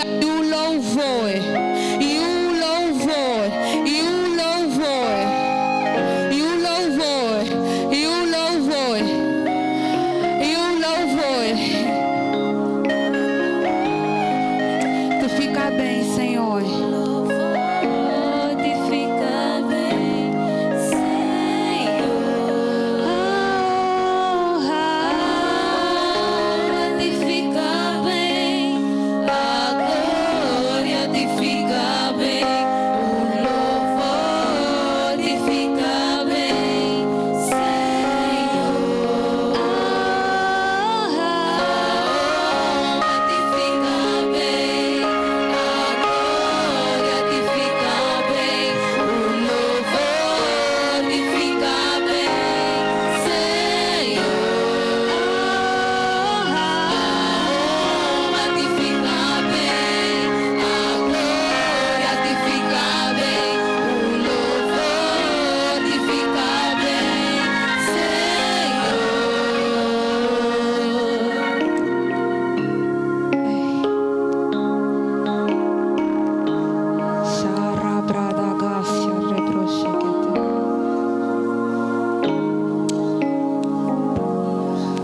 glória e o louvor, e o louvor, e o louvor, e o louvor, e o louvor, e o louvor. Tu fica bem, Senhor.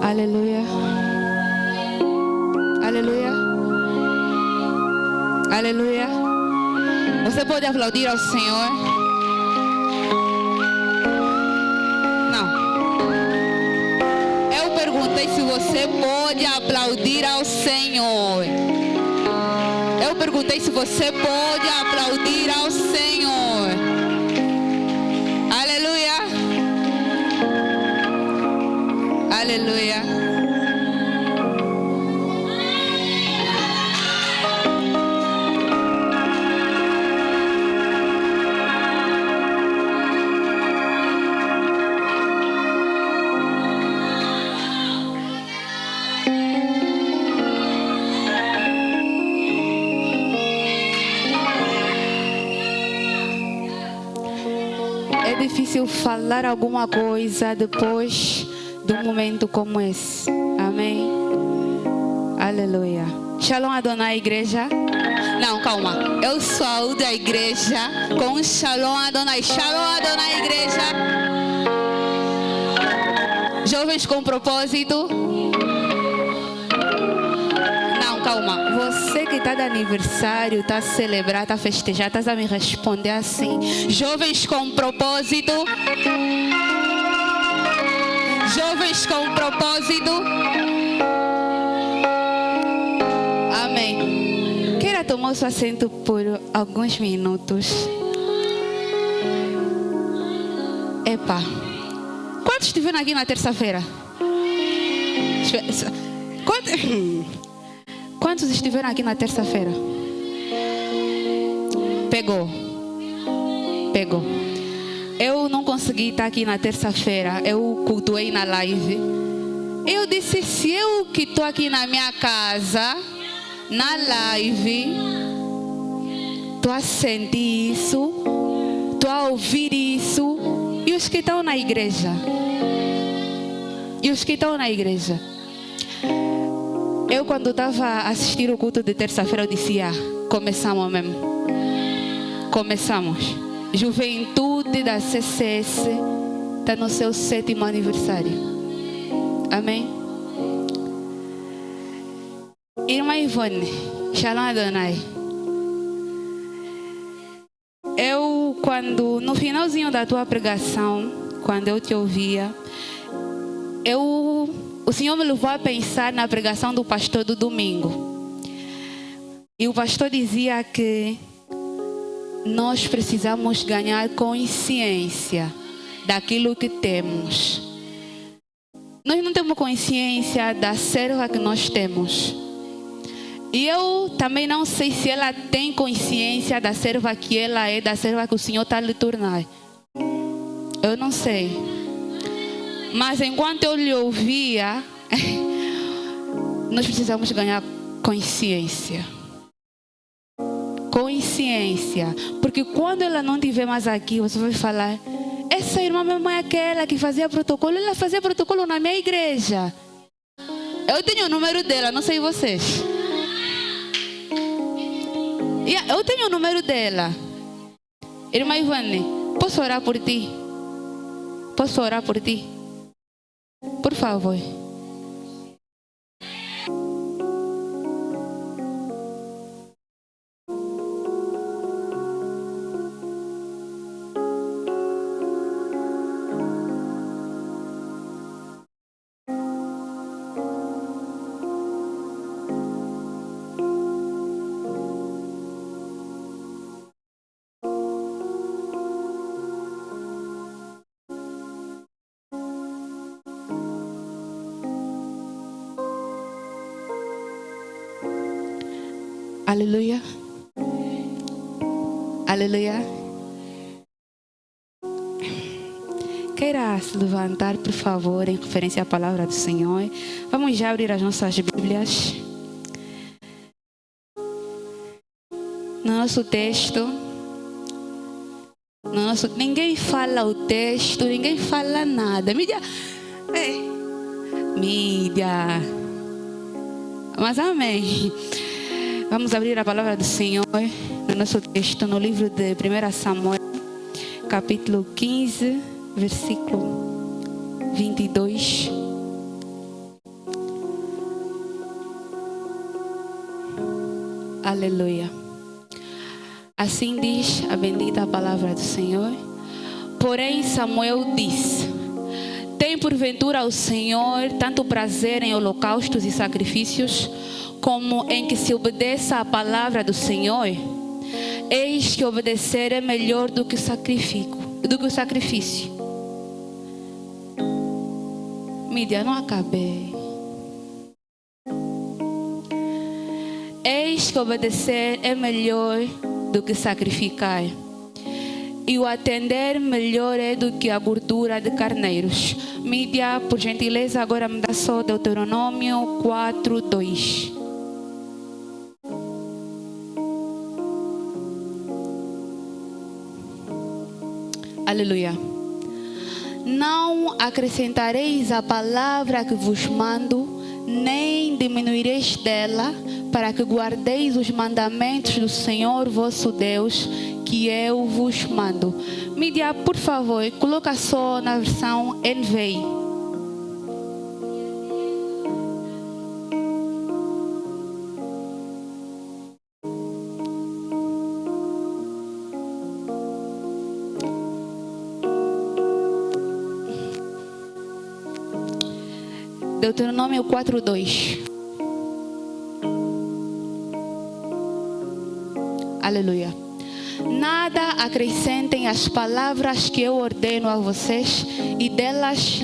Aleluia. Aleluia. Aleluia. Você pode aplaudir ao Senhor? Não. Eu perguntei se você pode aplaudir ao Senhor. Eu perguntei se você pode aplaudir ao Senhor. Aleluia. Aleluia. É difícil falar alguma coisa depois de um momento como esse. Amém. Aleluia. Shalom Adonai, igreja. Não, calma. Eu saúdo a igreja com Shalom Adonai. Shalom Adonai, igreja. Jovens com propósito. Não, calma. Você que está de aniversário, está a celebrar, está a festejar, está a me responder assim. Jovens com propósito. Jovens com propósito. Amém. Queira tomar o seu assento por alguns minutos. Epa. Quantos estiveram aqui na terça-feira? Quantos estiveram aqui na terça-feira? Pegou. Pegou. Eu não consegui estar aqui na terça-feira. Eu cultuei na live. Eu disse, se eu que estou aqui na minha casa, na live, estou a sentir isso, estou a ouvir isso, e os que estão na igreja? E os que estão na igreja? Eu, quando estava a assistir o culto de terça-feira, eu disse, começamos mesmo. Começamos. Juventude da CCS está no seu 7º aniversário. Amém? Irmã Ivone, Shalom Adonai. Eu, quando, no finalzinho da tua pregação, quando eu te ouvia, o Senhor me levou a pensar na pregação do pastor do domingo. E o pastor dizia que nós precisamos ganhar consciência daquilo que temos. Nós não temos consciência da serva que nós temos. E eu também não sei se ela tem consciência da serva que ela é, da serva que o Senhor está a lhe tornar. Eu não sei. Mas enquanto eu lhe ouvia, nós precisamos ganhar consciência. Consciência. Porque quando ela não estiver mais aqui, você vai falar, essa irmã mesmo é aquela que fazia protocolo. Ela fazia protocolo na minha igreja. Eu tenho o número dela, não sei vocês. Eu tenho o número dela. Irmã Ivane, posso orar por ti? Posso orar por ti? Por favor. Aleluia. Aleluia. Queira se levantar, por favor, em referência à palavra do Senhor. Vamos já abrir as nossas Bíblias. No nosso texto. Ninguém fala o texto, ninguém fala nada. Mídia. Mídia. Mas amém. Vamos abrir a palavra do Senhor no nosso texto, no livro de 1 Samuel, capítulo 15, versículo 22. Aleluia. Assim diz a bendita palavra do Senhor. Porém Samuel disse: tem porventura ao Senhor tanto prazer em holocaustos e sacrifícios, como em que se obedeça à palavra do Senhor? Eis que obedecer é melhor do que o sacrifício. Mídia, não acabei. Eis que obedecer é melhor do que sacrificar, e o atender melhor é do que a gordura de carneiros. Mídia, por gentileza, agora me dá só Deuteronômio 4:2. Aleluia. Não acrescentareis a palavra que vos mando, nem diminuireis dela, para que guardeis os mandamentos do Senhor vosso Deus, que eu vos mando. Mídia, por favor, coloca só na versão NVI. Deuteronômio 4:2. Aleluia. Nada acrescentem às palavras que eu ordeno a vocês, e delas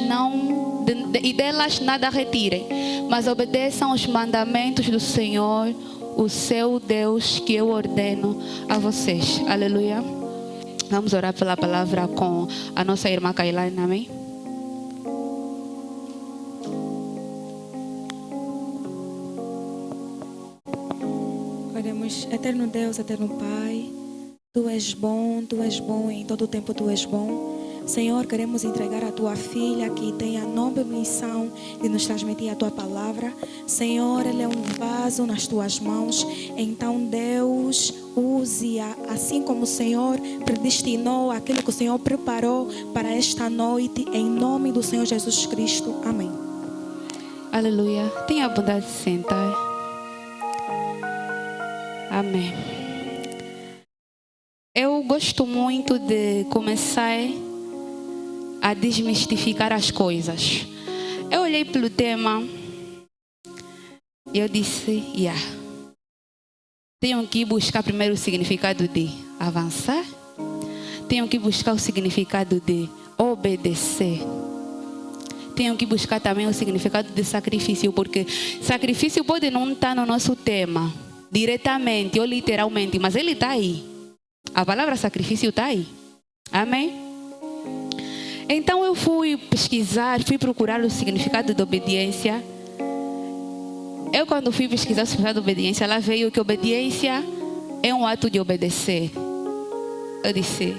nada retirem, mas obedeçam os mandamentos do Senhor, o seu Deus, que eu ordeno a vocês. Aleluia. Vamos orar pela palavra com a nossa irmã Kailane, amém? Eterno Deus, eterno Pai, Tu és bom e em todo o tempo Tu és bom. Senhor, queremos entregar a Tua filha que tem a nobre missão de nos transmitir a Tua palavra. Senhor, ela é um vaso nas Tuas mãos. Então, Deus, use-a assim como o Senhor predestinou, aquilo que o Senhor preparou para esta noite, em nome do Senhor Jesus Cristo. Amém. Aleluia. Tenha a bondade de sentar. Amém. Eu gosto muito de começar a desmistificar as coisas. Eu olhei pelo tema e eu disse, tenho que buscar primeiro o significado de avançar. Tenho que buscar o significado de obedecer. Tenho que buscar também o significado de sacrifício, porque sacrifício pode não estar no nosso tema diretamente ou literalmente, mas ele está aí. A palavra sacrifício está aí. Amém? Então eu fui pesquisar, fui procurar o significado de obediência. Eu, quando fui pesquisar o significado de obediência, lá veio que obediência é um ato de obedecer. Eu disse,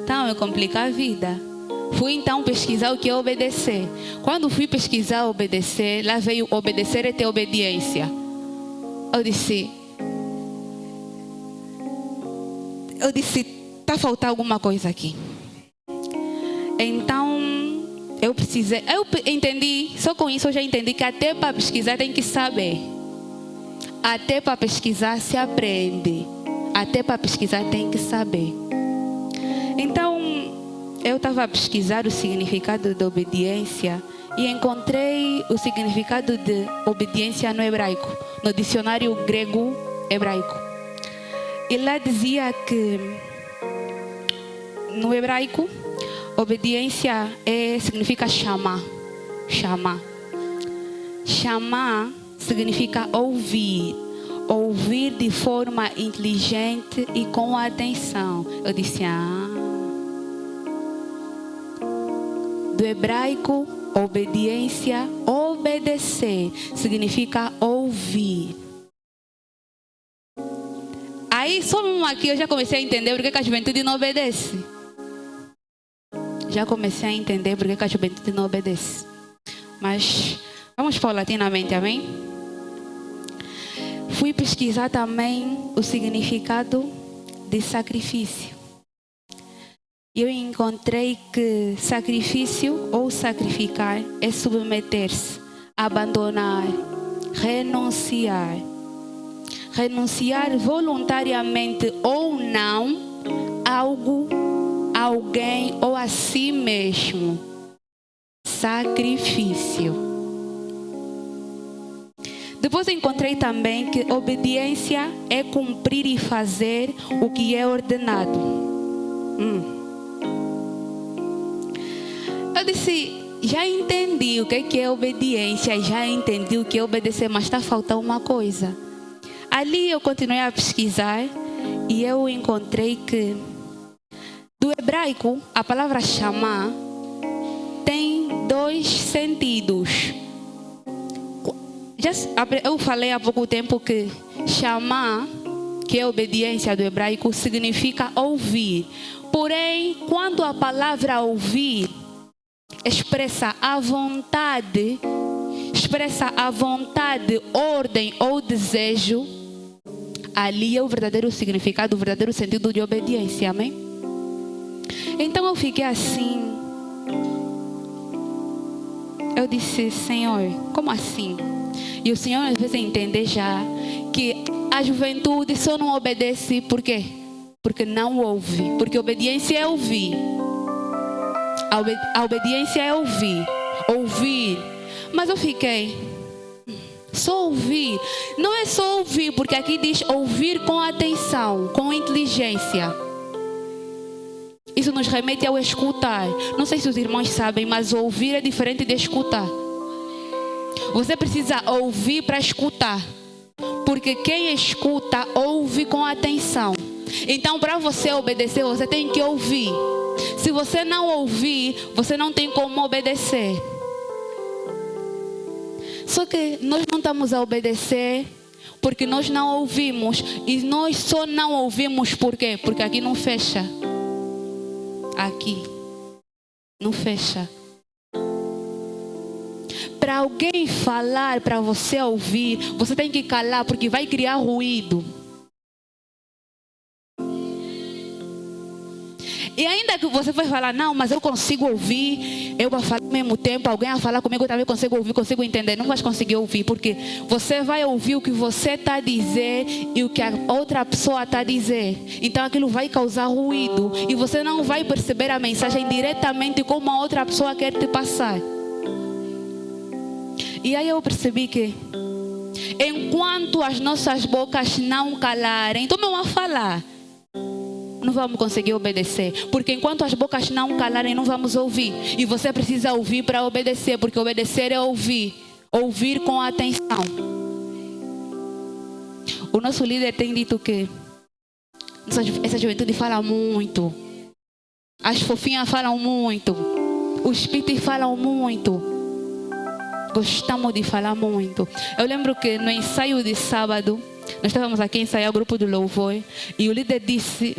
então eu complico a vida. Fui então pesquisar o que é obedecer. Quando fui pesquisar obedecer, lá veio obedecer é ter obediência. Eu disse, eu disse, está a faltar alguma coisa aqui. Então, eu entendi, só com isso eu já entendi que até para pesquisar tem que saber. Até para pesquisar se aprende. Até para pesquisar tem que saber. Então, eu estava a pesquisar o significado de obediência e encontrei o significado de obediência no hebraico, no dicionário grego-hebraico. E lá dizia que no hebraico, obediência significa chamar. Chamar. Chamar significa ouvir. Ouvir de forma inteligente e com atenção. Eu disse, do hebraico, obediência, obedecer, significa ouvir. Aí, só aqui eu já comecei a entender por que a juventude não obedece. Já comecei a entender por que a juventude não obedece. Mas vamos paulatinamente, amém? Fui pesquisar também o significado de sacrifício. Eu encontrei que sacrifício ou sacrificar é submeter-se, abandonar, renunciar. Renunciar voluntariamente ou não algo, alguém ou a si mesmo. Sacrifício. Depois encontrei também que obediência é cumprir e fazer o que é ordenado. Eu disse, já entendi o que é obediência, já entendi o que é obedecer, mas está faltando uma coisa. Ali eu continuei a pesquisar e eu encontrei que do hebraico a palavra chamar tem 2 sentidos. Eu falei há pouco tempo que chamar, que é obediência do hebraico, significa ouvir. Porém, quando a palavra ouvir expressa a vontade, ordem ou desejo, ali é o verdadeiro significado, o verdadeiro sentido de obediência, amém? Então eu fiquei assim. Eu disse, Senhor, como assim? E o Senhor às vezes entende já que a juventude só não obedece, por quê? Porque não ouve. Porque obediência é ouvir. A obediência é ouvir. Ouvir. Mas eu fiquei, só ouvir. Não é só ouvir, porque aqui diz ouvir com atenção, com inteligência. Isso nos remete ao escutar. Não sei se os irmãos sabem, mas ouvir é diferente de escutar. Você precisa ouvir para escutar. Porque quem escuta, ouve com atenção. Então, para você obedecer, você tem que ouvir. Se você não ouvir, você não tem como obedecer. Só que nós não estamos a obedecer porque nós não ouvimos. E nós só não ouvimos por quê? Porque aqui não fecha. Aqui não fecha. Para alguém falar, para você ouvir, você tem que calar, porque vai criar ruído. E ainda que você vai falar, não, mas eu consigo ouvir, eu vou falar ao mesmo tempo, alguém vai falar comigo, eu também consigo ouvir, consigo entender. Não vai conseguir ouvir, porque você vai ouvir o que você está a dizer e o que a outra pessoa está a dizer. Então aquilo vai causar ruído e você não vai perceber a mensagem diretamente como a outra pessoa quer te passar. E aí eu percebi que enquanto as nossas bocas não calarem, então não vamos falar, não vamos conseguir obedecer. Porque enquanto as bocas não calarem, não vamos ouvir. E você precisa ouvir para obedecer, porque obedecer é ouvir. Ouvir com atenção. O nosso líder tem dito que essa juventude fala muito. As fofinhas falam muito. Os pitis falam muito. Gostamos de falar muito. Eu lembro que no ensaio de sábado, nós estávamos aqui a ensaiar o grupo do louvor. E o líder disse,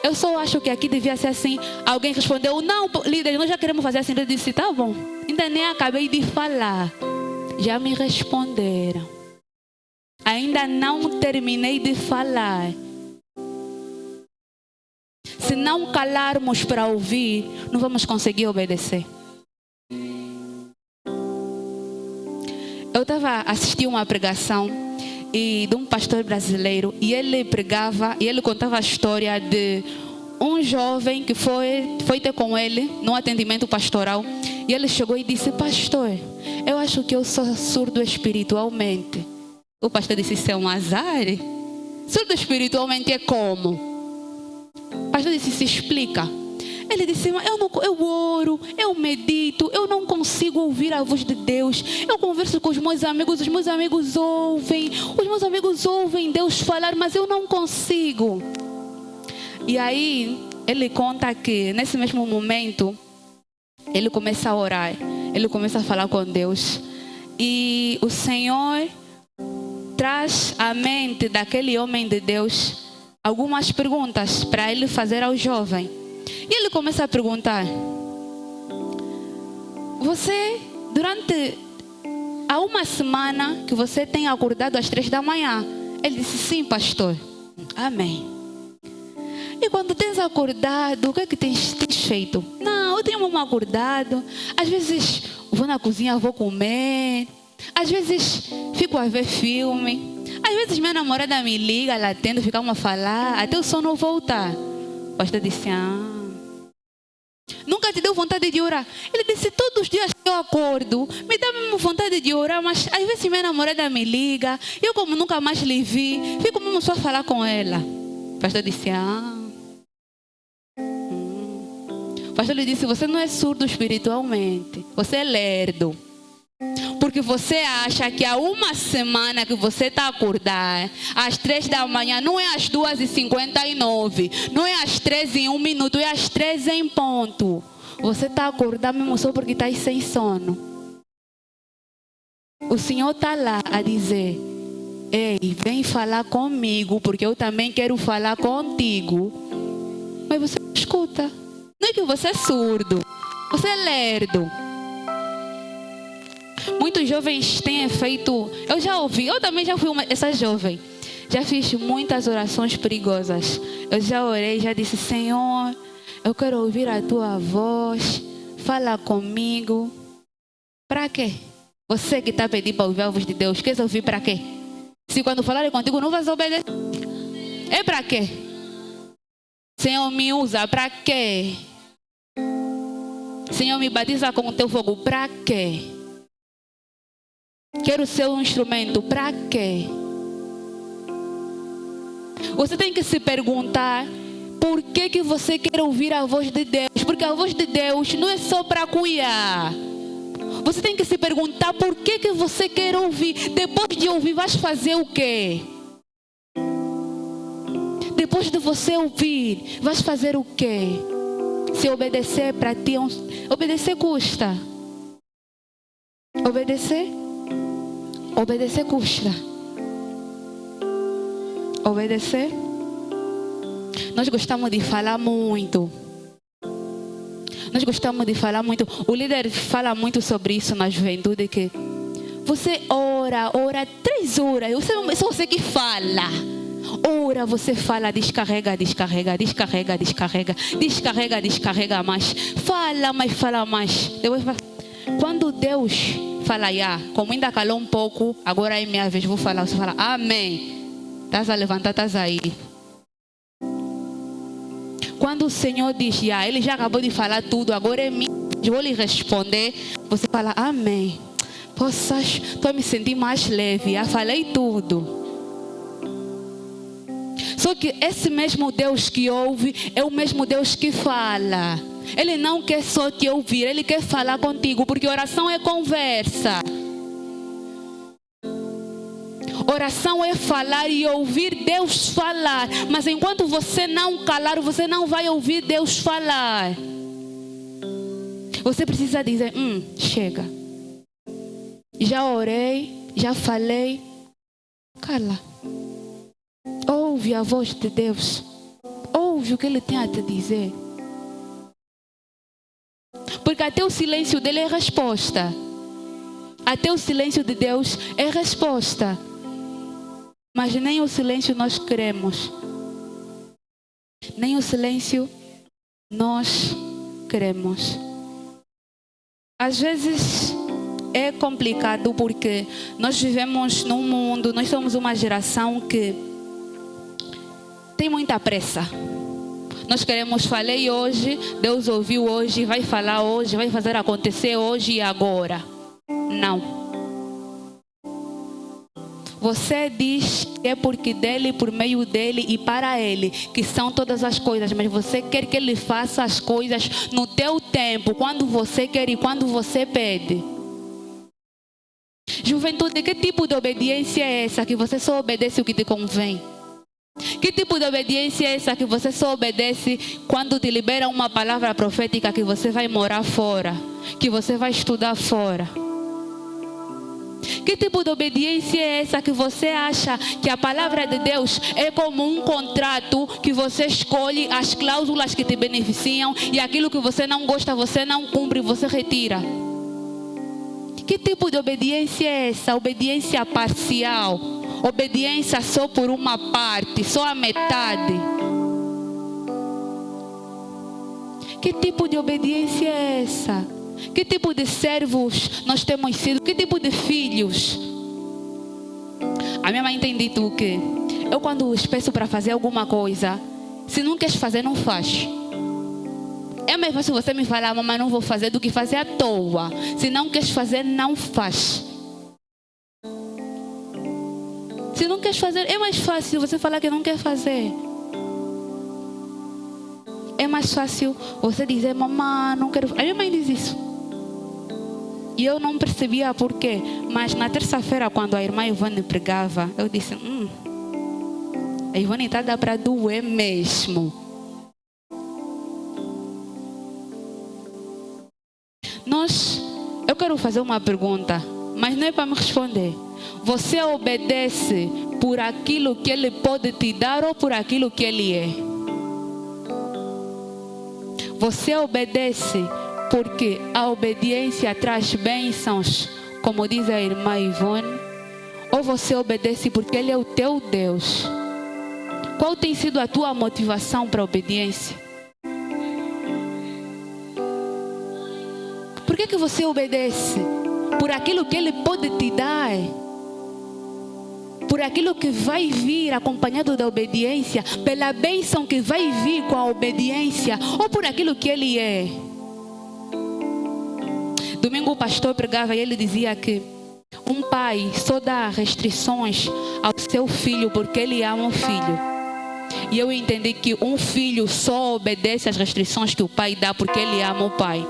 eu só acho que aqui devia ser assim. Alguém respondeu, não, líder, nós já queremos fazer assim. Ele disse, tá bom. Ainda nem acabei de falar. Já me responderam. Ainda não terminei de falar. se não calarmos para ouvir, não vamos conseguir obedecer. Eu estava assistindo uma pregação de um pastor brasileiro e ele pregava e ele contava a história de um jovem que foi ter com ele num atendimento pastoral e ele chegou e disse: pastor, eu acho que eu sou surdo espiritualmente. O pastor disse: isso é um azar. Surdo espiritualmente é como? O pastor disse: se explica. Ele disse: eu oro, eu medito, eu não consigo ouvir a voz de Deus. Eu converso com os meus amigos ouvem, os meus amigos ouvem Deus falar, mas eu não consigo. E aí ele conta que nesse mesmo momento ele começa a orar, ele começa a falar com Deus e o Senhor traz à mente daquele homem de Deus algumas perguntas para ele fazer ao jovem. E ele começa a perguntar: você, durante há uma semana que você tem acordado às 3 da manhã? Ele disse: sim, pastor. Amém. E quando tens acordado, o que é que tens feito? Não, eu tenho mesmo acordado. Às vezes vou na cozinha, vou comer. Às vezes fico a ver filme. Às vezes minha namorada me liga, ela atende, ficamos a falar, até o sono voltar. O pastor disse: nunca te deu vontade de orar? Ele disse: todos os dias que eu acordo, me dá mesmo vontade de orar, mas às vezes minha namorada me liga, eu como nunca mais lhe vi, fico mesmo só a falar com ela. O pastor disse: O pastor lhe disse: você não é surdo espiritualmente, você é lerdo. Porque você acha que há uma semana que você está a acordar às 3 da manhã, não é às 2h59, não é às 3h01, é às 3 em ponto. Você está a acordar mesmo só porque está aí sem sono. O Senhor está lá a dizer: ei, vem falar comigo, porque eu também quero falar contigo. Mas você não escuta. Não é que você é surdo, você é lerdo. Muitos jovens têm feito, eu já ouvi, eu também já fui essa jovem. Já fiz muitas orações perigosas. Eu já orei, já disse: Senhor, eu quero ouvir a tua voz, fala comigo. Para quê? Você que está pedindo para ouvir a voz de Deus, quer ouvir para quê? Se quando falarem contigo não vais obedecer, é para quê? Senhor, me usa, para quê? Senhor, me batiza com o teu fogo, para quê? Quero ser um instrumento, para quê? Você tem que se perguntar: por que você quer ouvir a voz de Deus? Porque a voz de Deus não é só para cuidar. Você tem que se perguntar: por que você quer ouvir? Depois de ouvir, vais fazer o quê? Depois de você ouvir, vais fazer o quê? Se obedecer para ti, obedecer custa. Obedecer custa. Obedecer. Nós gostamos de falar muito. O líder fala muito sobre isso na juventude, que você ora 3 horas. É só você que fala. Ora, você fala, descarrega mais. Fala mais. Quando Deus fala: como ainda calou um pouco, agora é minha vez, vou falar. Você fala: amém. Estás a levantar, estás aí. Quando o Senhor diz: ele já acabou de falar tudo, agora é minha vez, vou lhe responder. Você fala: amém. Poxa, estou a me sentir mais leve, falei tudo. Só que esse mesmo Deus que ouve é o mesmo Deus que fala. Ele não quer só te ouvir, Ele quer falar contigo, porque oração é conversa. Oração é falar e ouvir Deus falar. Mas enquanto você não calar, você não vai ouvir Deus falar. Você precisa dizer: chega. Já orei, já falei. Cala. Ouve a voz de Deus. Ouve o que Ele tem a te dizer. Porque até o silêncio dele é resposta. Até o silêncio de Deus é resposta. Mas nem o silêncio nós queremos. Nem o silêncio nós queremos. Às vezes é complicado porque nós vivemos num mundo, nós somos uma geração que tem muita pressa. Nós queremos, falei hoje, Deus ouviu hoje, vai falar hoje, vai fazer acontecer hoje e agora. Não. Você diz que é porque dele, por meio dele e para ele, que são todas as coisas, mas você quer que ele faça as coisas no teu tempo, quando você quer e quando você pede. Juventude, que tipo de obediência é essa que você só obedece o que te convém? Que tipo de obediência é essa que você só obedece quando te libera uma palavra profética que você vai morar fora, que você vai estudar fora? Que tipo de obediência é essa que você acha que a palavra de Deus é como um contrato que você escolhe as cláusulas que te beneficiam e aquilo que você não gosta, você não cumpre, você retira? Que tipo de obediência é essa? Obediência parcial. Obediência só por uma parte, só a metade. Que tipo de obediência é essa? Que tipo de servos nós temos sido? Que tipo de filhos? A minha mãe tem dito que eu, quando os peço para fazer alguma coisa, se não queres fazer, não faz. É mais fácil você me falar, mamãe, não vou fazer, do que fazer à toa. Se não queres fazer, não faz. Se não queres fazer, é mais fácil você falar que não quer fazer. É mais fácil você dizer, mamãe, não quero. A minha mãe diz isso. E eu não percebia porquê. Mas na terça-feira, quando a irmã Ivone pregava, eu disse, a Ivone está dá para doer mesmo. Eu quero fazer uma pergunta, mas não é para me responder. Você obedece por aquilo que Ele pode te dar ou por aquilo que Ele é? Você obedece porque a obediência traz bênçãos, como diz a irmã Ivone? Ou você obedece porque Ele é o teu Deus? Qual tem sido a tua motivação para a obediência? Por que você obedece? Por aquilo que Ele pode te dar? Por aquilo que vai vir acompanhado da obediência? Pela bênção que vai vir com a obediência? Ou por aquilo que Ele é? Domingo o pastor pregava e ele dizia que um pai só dá restrições ao seu filho porque ele ama o filho. E eu entendi que um filho só obedece às restrições que o pai dá porque ele ama o pai.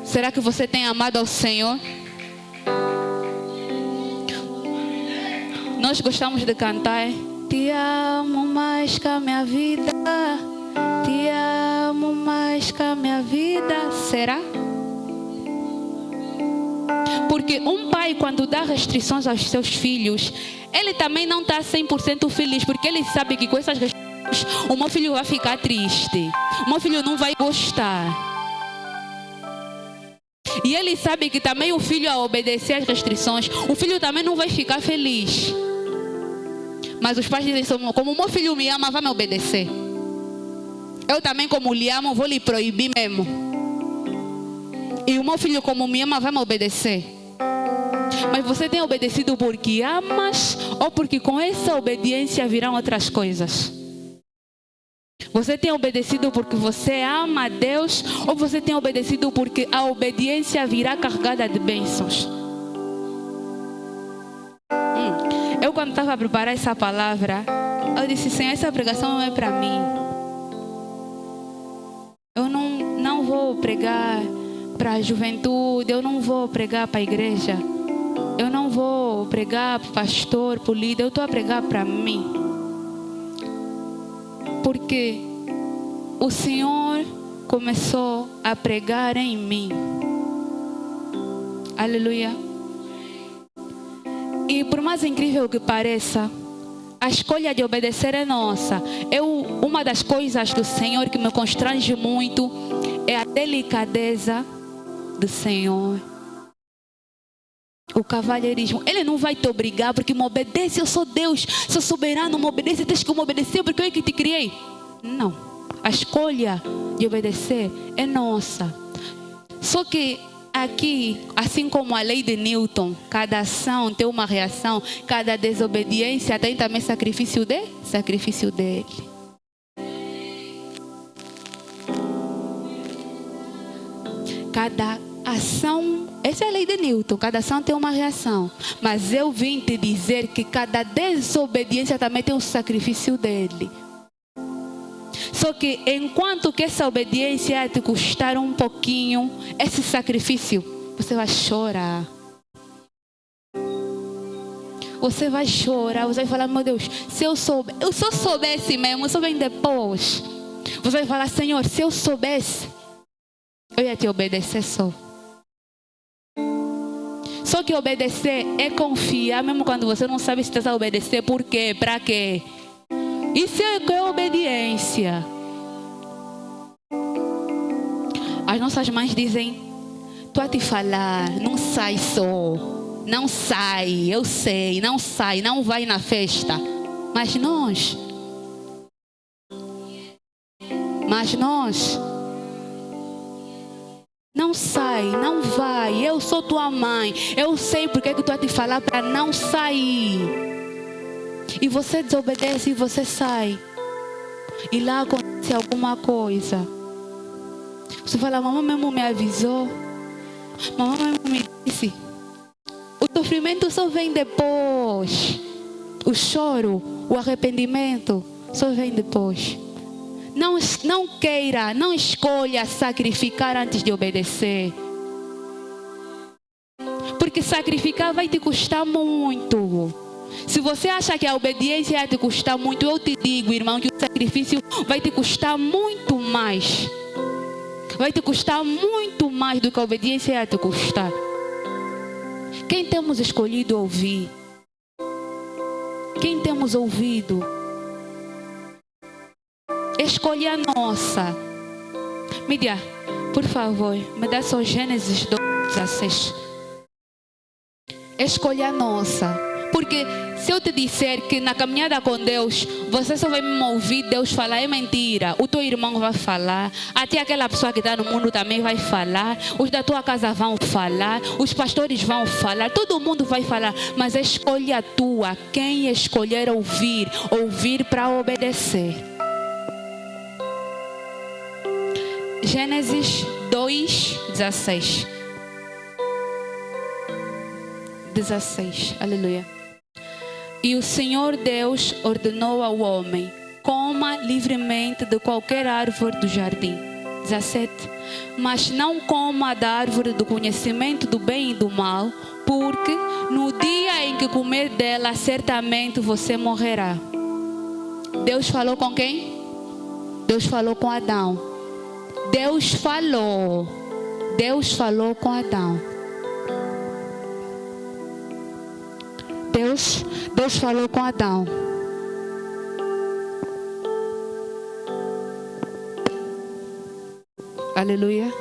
Será que você tem amado ao Senhor? Nós gostamos de cantar. Te amo mais que a minha vida. Te amo mais que a minha vida. Será? Porque um pai, quando dá restrições aos seus filhos, ele também não está 100% feliz. Porque ele sabe que com essas restrições, o meu filho vai ficar triste. O meu filho não vai gostar. E ele sabe que também o filho, ao obedecer às restrições, o filho também não vai ficar feliz. Mas os pais dizem, como o meu filho me ama, vai me obedecer. Eu também, como lhe amo, vou lhe proibir mesmo. E o meu filho, como me ama, vai me obedecer. Mas você tem obedecido porque amas ou porque com essa obediência virão outras coisas? Você tem obedecido porque você ama a Deus ou você tem obedecido porque a obediência virá carregada de bênçãos? Eu, quando estava a preparar essa palavra, eu disse, Senhor, essa pregação não é para mim. Eu não vou pregar para a juventude, eu não vou pregar para a igreja, eu não vou pregar para o pastor, para o líder, eu estou a pregar para mim. Porque o Senhor começou a pregar em mim. Aleluia. E por mais incrível que pareça, a escolha de obedecer é nossa. Uma das coisas do Senhor que me constrange muito é a delicadeza do Senhor. O cavalheirismo. Ele não vai te obrigar porque me obedece, eu sou Deus, sou soberano, me obedece, tens que me obedecer porque eu é que te criei. Não. A escolha de obedecer é nossa. Só que aqui, assim como a lei de Newton, cada ação tem uma reação, cada desobediência tem também sacrifício dele. Cada ação, essa é a lei de Newton, cada ação tem uma reação. Mas eu vim te dizer que cada desobediência também tem um sacrifício dele. Só que enquanto que essa obediência vai te custar um pouquinho, esse sacrifício, você vai chorar. Você vai chorar, você vai falar, meu Deus, se eu soubesse mesmo, eu só venho depois. Você vai falar, Senhor, se eu soubesse, eu ia te obedecer só. Só que obedecer é confiar, mesmo quando você não sabe se está a obedecer, por quê, para quê. Isso é obediência. As nossas mães dizem, tu a te falar, não sai só. Não sai, eu sei, não sai, não vai na festa. Mas nós, não sai, não vai. Eu sou tua mãe. Eu sei porque que tu a te falar para não sair. E você desobedece e você sai. E lá acontece alguma coisa. Você fala, mamãe mesmo me avisou. Mamãe mesmo me disse. O sofrimento só vem depois. O choro, o arrependimento só vem depois. Não queira, não escolha sacrificar antes de obedecer. Porque sacrificar vai te custar muito. Se você acha que a obediência vai te custar muito, eu te digo, irmão, que o sacrifício vai te custar muito mais. Vai te custar muito mais do que a obediência vai te custar. Quem temos escolhido ouvir? Quem temos ouvido? Escolha nossa. Mídia, por favor, me dá só Gênesis 2:16. Escolha nossa. Porque se eu te disser que na caminhada com Deus, você só vai me ouvir Deus falar, é mentira. O teu irmão vai falar, até aquela pessoa que está no mundo também vai falar, os da tua casa vão falar, os pastores vão falar, todo mundo vai falar. Mas a escolha tua, quem escolher ouvir para obedecer. Gênesis 2:16. 16, aleluia. E o Senhor Deus ordenou ao homem, coma livremente de qualquer árvore do jardim. 17. Mas não coma da árvore do conhecimento do bem e do mal, porque no dia em que comer dela, certamente você morrerá. Deus falou com quem? Deus falou com Adão. Deus falou com Adão. Deus falou com Adão. Aleluia.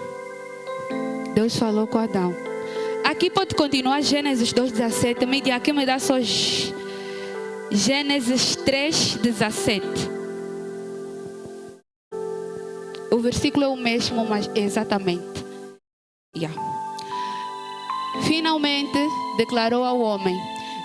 Deus falou com Adão. Aqui pode continuar Gênesis 2:17. Aqui me dá só Gênesis 3:17. O versículo é o mesmo, mas exatamente. Finalmente declarou ao homem: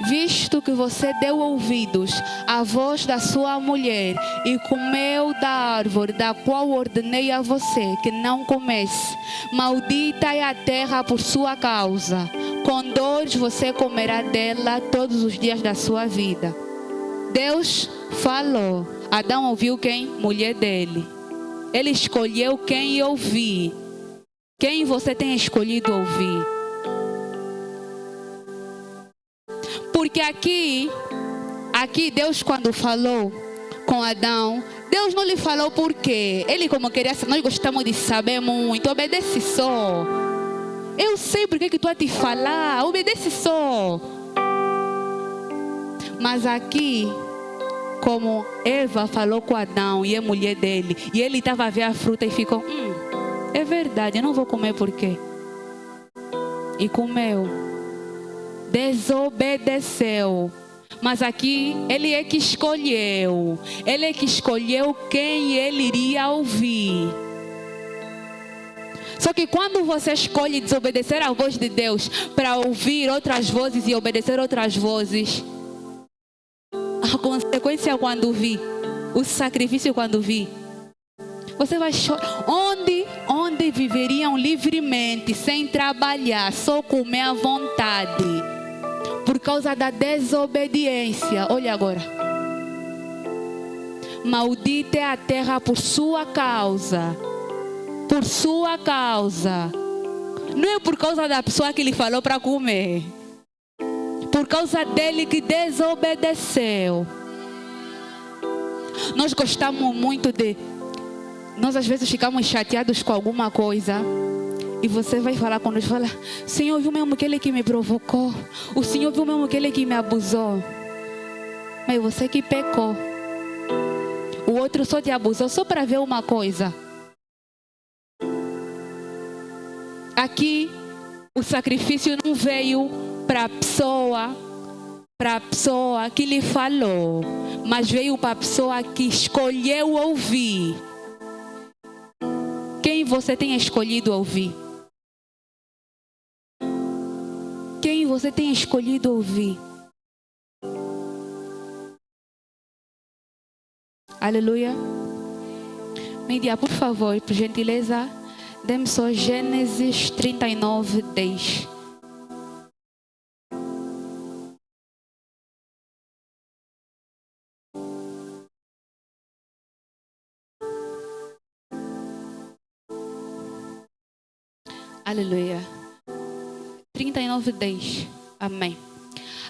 visto que você deu ouvidos à voz da sua mulher e comeu da árvore da qual ordenei a você que não comesse, maldita é a terra por sua causa. Com dores você comerá dela todos os dias da sua vida. Deus falou. Adão ouviu quem? Mulher dele. Ele escolheu quem ouvir. Quem você tem escolhido ouvir? Porque aqui Deus, quando falou com Adão, Deus não lhe falou por quê. Ele, como queria, nós gostamos de saber muito, obedece só. Eu sei porque que tu vai te falar, obedece só. Mas aqui, como Eva falou com Adão e é mulher dele, e ele estava a ver a fruta e ficou, é verdade, eu não vou comer por quê? E comeu. Desobedeceu. Mas aqui, ele é que escolheu. Ele é que escolheu quem ele iria ouvir. Só que quando você escolhe desobedecer à voz de Deus para ouvir outras vozes e obedecer outras vozes, a consequência quando vir, o sacrifício quando vir, você vai chorar. Onde viveriam livremente, sem trabalhar, só comer à vontade, por causa da desobediência. Olha agora. Maldita é a terra por sua causa. Por sua causa. Não é por causa da pessoa que lhe falou para comer. Por causa dele que desobedeceu. Nós gostamos muito de... Nós às vezes ficamos chateados com alguma coisa. E você vai falar com nós, fala: Senhor, viu mesmo aquele que me provocou? O Senhor viu mesmo aquele que me abusou? Mas você que pecou. O outro só te abusou só para ver uma coisa. Aqui, o sacrifício não veio para a pessoa que lhe falou, mas veio para a pessoa que escolheu ouvir. Quem você tem escolhido ouvir? Quem você tem escolhido ouvir? Aleluia. Mídia, por favor, por gentileza, dê-me só Gênesis 39, 10. Aleluia. 39, 10. Amém.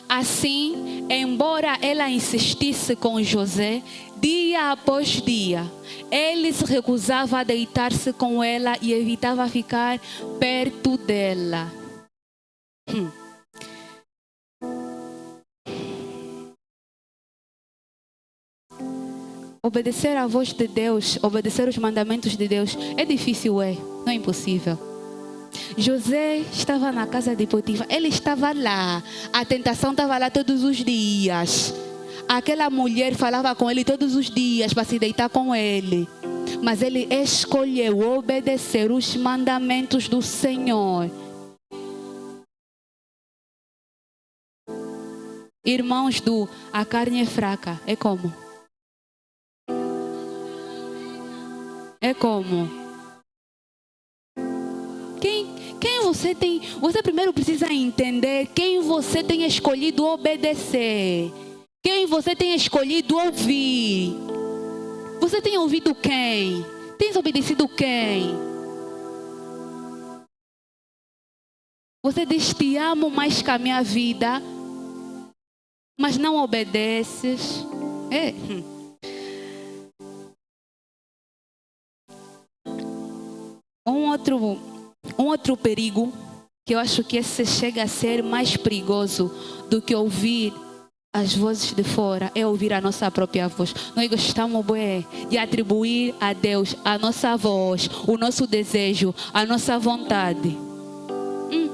Assim, embora ela insistisse com José, dia após dia, ele se recusava a deitar-se com ela e evitava ficar perto dela. Obedecer à voz de Deus, obedecer os mandamentos de Deus, é difícil, não é impossível. José estava na casa de Potifar, ele estava lá, a tentação estava lá todos os dias. Aquela mulher falava com ele todos os dias para se deitar com ele. Mas ele escolheu obedecer os mandamentos do Senhor. Irmãos a carne é fraca, é como? É como? Quem você tem? Você primeiro precisa entender quem você tem escolhido obedecer. Quem você tem escolhido ouvir. Você tem ouvido quem? Tens obedecido quem? Você diz: te amo mais que a minha vida, mas não obedeces. Um outro perigo, que eu acho que esse chega a ser mais perigoso do que ouvir as vozes de fora, é ouvir a nossa própria voz. Nós gostamos de atribuir a Deus a nossa voz, o nosso desejo, a nossa vontade.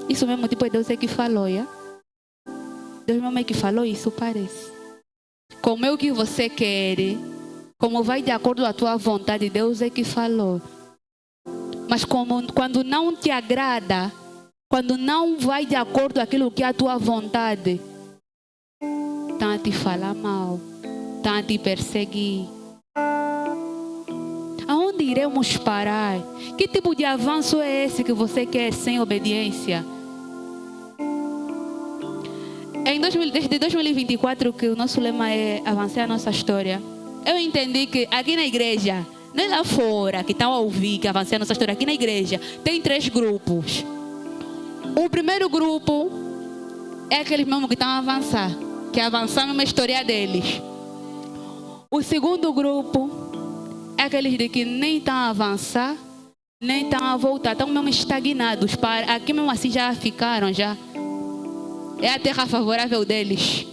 Isso mesmo, tipo, Deus é que falou, Deus mesmo é que falou, isso parece. Como é o que você quer, como vai de acordo com a tua vontade, Deus é que falou. Mas quando não te agrada, quando não vai de acordo com aquilo que é a tua vontade, estão a te falar mal, estão a te perseguir. Aonde iremos parar? Que tipo de avanço é esse que você quer sem obediência? Desde 2024 que o nosso lema é avançar a nossa história. Eu entendi que aqui na igreja, não é lá fora que estão a ouvir que avançar a nossa história, aqui na igreja tem 3 grupos. O primeiro grupo é aqueles mesmo que estão a avançar, que avançaram uma história deles. O segundo grupo é aqueles de que nem estão a avançar, nem estão a voltar, estão mesmo estagnados. Aqui mesmo assim já ficaram, já. É a terra favorável deles.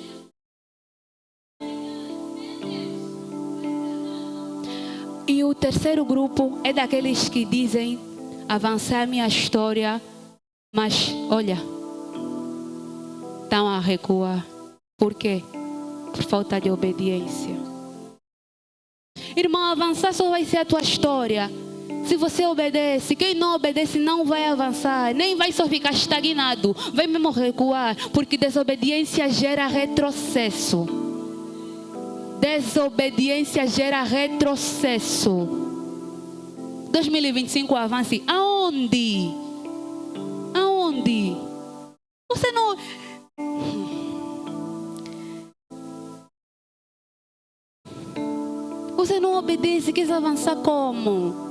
E o terceiro grupo é daqueles que dizem: avançar a minha história, mas olha, estão a recuar. Por quê? por falta de obediência. Irmão, avançar só vai ser a tua história se você obedece. Quem não obedece não vai avançar, nem vai só ficar estagnado, vai mesmo recuar, porque desobediência gera retrocesso. Desobediência gera retrocesso. 2025 avance aonde? Aonde? Você não... Você não obedece, quer avançar como?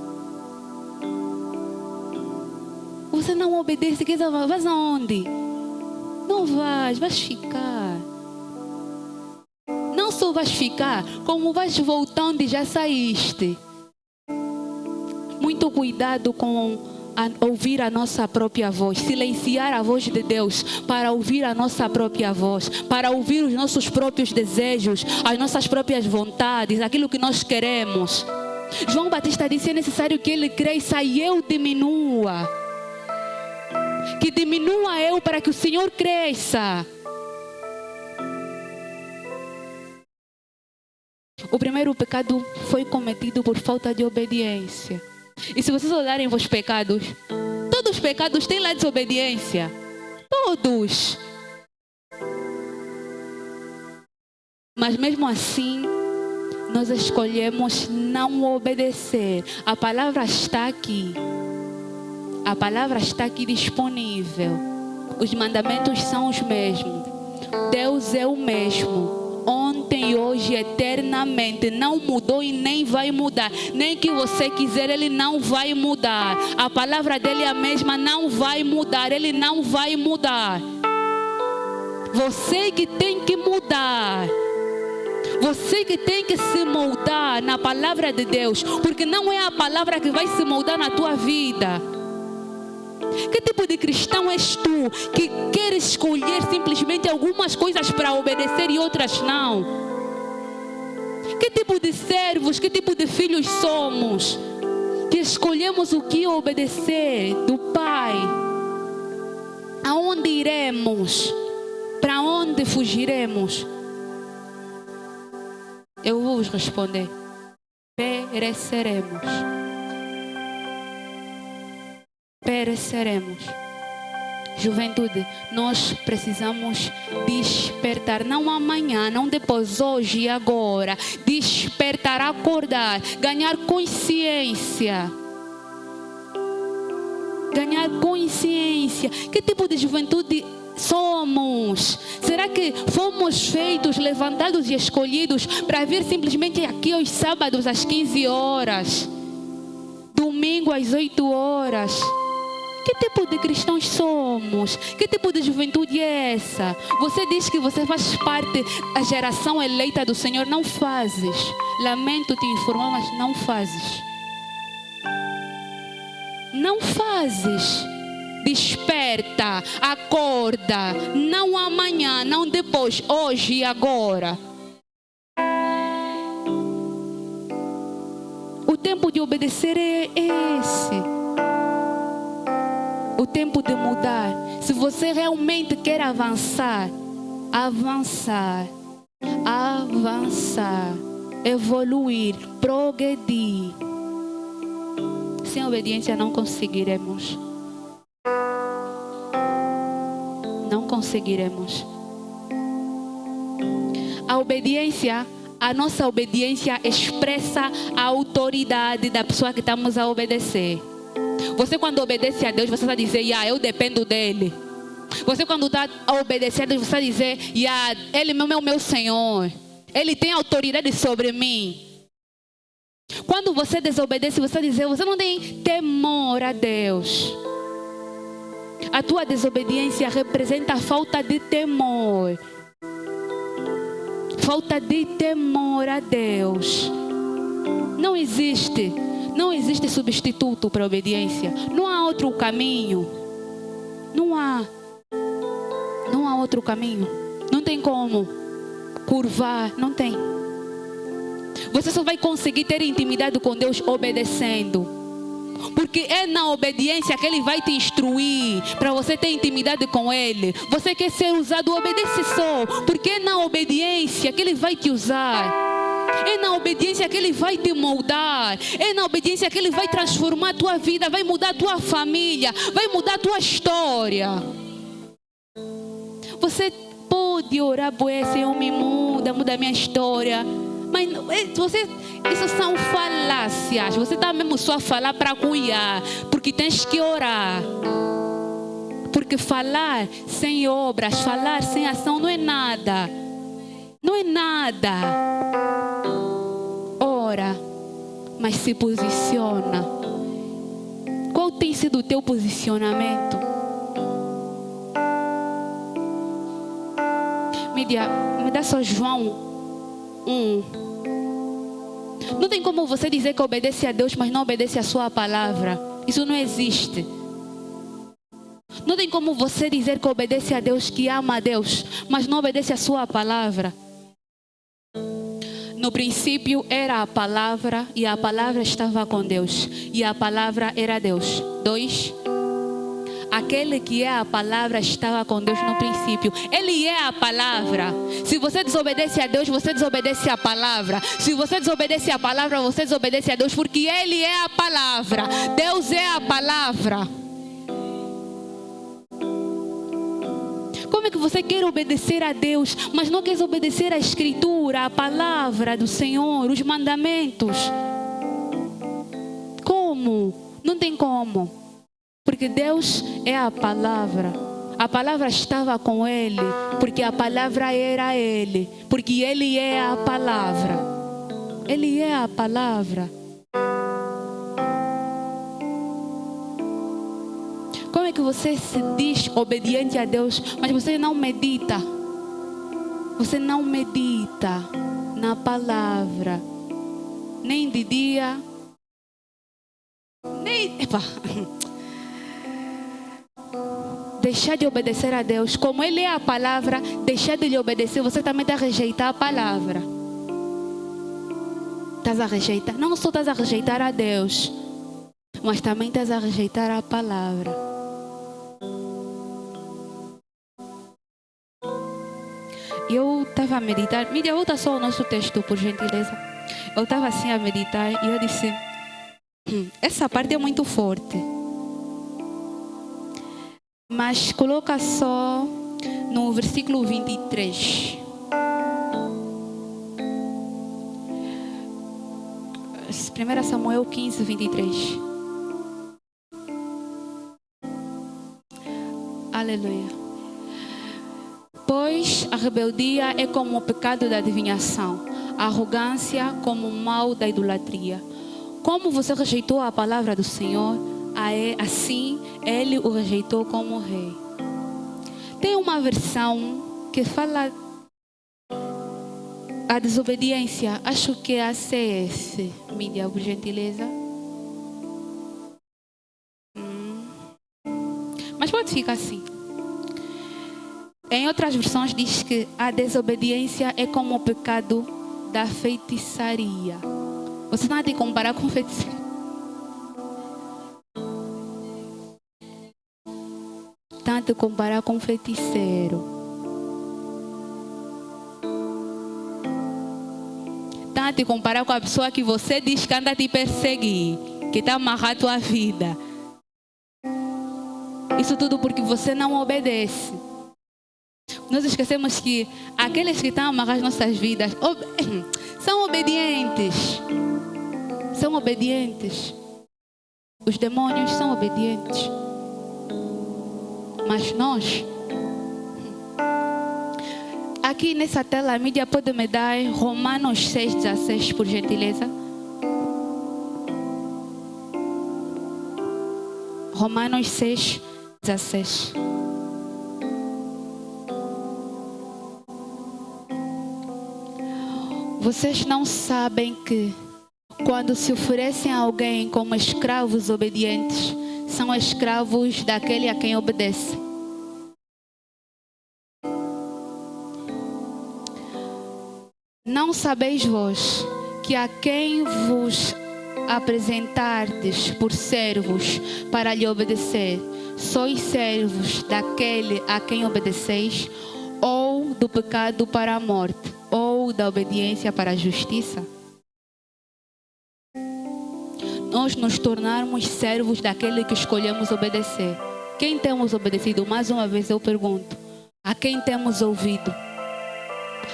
Você não obedece, quer avançar, vai aonde? Não vais ficar. Não só vais ficar, como vais voltar onde já saíste. Muito cuidado com ouvir a nossa própria voz, silenciar a voz de Deus para ouvir a nossa própria voz, para ouvir os nossos próprios desejos, as nossas próprias vontades, aquilo que nós queremos. João Batista disse: é necessário que ele cresça e eu diminua. Que diminua eu para que o Senhor cresça. O primeiro pecado foi cometido por falta de obediência. E se vocês olharem os pecados, todos os pecados têm lá desobediência. Todos. Mas mesmo assim, nós escolhemos não obedecer. A palavra está aqui. A palavra está aqui disponível. Os mandamentos são os mesmos. Deus é o mesmo. Ontem, hoje, eternamente. Não mudou e nem vai mudar. Nem que você quiser, Ele não vai mudar. A palavra dEle é a mesma, não vai mudar. Ele não vai mudar. Você que tem que mudar. Você que tem que se moldar na palavra de Deus. Porque não é a palavra que vai se moldar na tua vida. Que tipo de cristão és tu que quer escolher simplesmente algumas coisas para obedecer e outras não? Que tipo de servos, que tipo de filhos somos que escolhemos o que obedecer do Pai? Aonde iremos? Para onde fugiremos? Eu vou vos responder: pereceremos. Pereceremos. Juventude, nós precisamos despertar, não amanhã, não depois, hoje e agora. Despertar, acordar, ganhar consciência. Ganhar consciência. Que tipo de juventude somos? Será que fomos feitos, levantados e escolhidos para vir simplesmente aqui aos sábados às 15 horas? Domingo às 8 horas? Que tipo de cristãos somos? Que tipo de juventude é essa? Você diz que você faz parte da geração eleita do Senhor. Não fazes. Lamento te informar, mas não fazes. Não fazes. Desperta, acorda. Não amanhã, não depois, hoje e agora. O tempo de obedecer é esse. O tempo de mudar. Se você realmente quer avançar, evoluir, progredir, sem obediência não conseguiremos. Não conseguiremos. A obediência, a nossa obediência expressa a autoridade da pessoa que estamos a obedecer. Você quando obedece a Deus, você está a dizer: eu dependo dEle. Você quando está a obedecer a Deus, você está a dizer: Ele mesmo é o meu Senhor. Ele tem autoridade sobre mim. Quando você desobedece, você está a dizer: você não tem temor a Deus. A tua desobediência representa a falta de temor. Falta de temor a Deus. Não existe substituto para a obediência. Não há outro caminho. Não há outro caminho. Não tem como curvar. Não tem. Você só vai conseguir ter intimidade com Deus obedecendo. Porque é na obediência que Ele vai te instruir, para você ter intimidade com Ele. Você quer ser usado, obedece só, porque é na obediência que Ele vai te usar. É na obediência que Ele vai te moldar. É na obediência que Ele vai transformar a tua vida, vai mudar a tua família, vai mudar a tua história. Você pode orar, Senhor, me muda, muda a minha história. Mas isso são falácias. Você está mesmo só a falar para cuidar, porque tens que orar. Porque falar sem obras, falar sem ação não é nada. Não é nada. Ora, mas se posiciona. Qual tem sido o teu posicionamento? Me dá só João 1. Não tem como você dizer que obedece a Deus, mas não obedece a sua palavra. Isso não existe. Não tem como você dizer que obedece a Deus, que ama a Deus, mas não obedece a sua palavra. No princípio era a palavra, e a palavra estava com Deus, e a palavra era Deus. 2. Aquele que é a palavra estava com Deus no princípio. Ele é a palavra. Se você desobedece a Deus, você desobedece a palavra. Se você desobedece a palavra, você desobedece a Deus, porque Ele é a palavra. Deus é a palavra. Como é que você quer obedecer a Deus, mas não quer obedecer a Escritura, a palavra do Senhor, os mandamentos? Como? Não tem como. Porque Deus é a palavra. A palavra estava com Ele, porque a palavra era Ele, porque Ele é a palavra. Ele é a palavra. Como é que você se diz obediente a Deus, mas você não medita? Você não medita na palavra, nem de dia, nem... Deixar de obedecer a Deus, como Ele é a palavra, deixar de lhe obedecer, você também está a rejeitar a palavra. Estás a rejeitar, não só estás a rejeitar a Deus, mas também estás a rejeitar a palavra. Eu estava a meditar, Mídia, volta só o nosso texto, por gentileza. Eu estava assim a meditar e eu disse, essa parte é muito forte. Mas coloca só no versículo 23. Primeira Samuel 15, 23. Aleluia. Pois a rebeldia é como o pecado da adivinhação, a arrogância como o mal da idolatria. Como você rejeitou a palavra do Senhor, assim Ele o rejeitou como rei. Tem uma versão que fala a desobediência. Acho que é a CS. Mídia, por gentileza. Mas pode ficar assim. Em outras versões diz que a desobediência é como o pecado da feitiçaria. Você não tem que comparar com feitiçaria. Tanto comparar com feiticeiro. Tanto comparar com a pessoa que você diz que anda a te perseguir, que está amarrado a tua vida. Isso tudo porque você não obedece. Nós esquecemos que aqueles que estão amarrados as nossas vidas são obedientes. São obedientes. Os demônios são obedientes. Mas nós, aqui nessa tela, a mídia pode me dar Romanos 6,16, por gentileza. Romanos 6,16. Vocês não sabem que quando se oferecem a alguém como escravos obedientes, são escravos daquele a quem obedece. Não sabeis vós que a quem vos apresentar-te por servos para lhe obedecer, sois servos daquele a quem obedeceis, ou do pecado para a morte, ou da obediência para a justiça? Nós nos tornarmos servos daquele que escolhemos obedecer. Quem temos obedecido? Mais uma vez eu pergunto. A quem temos ouvido?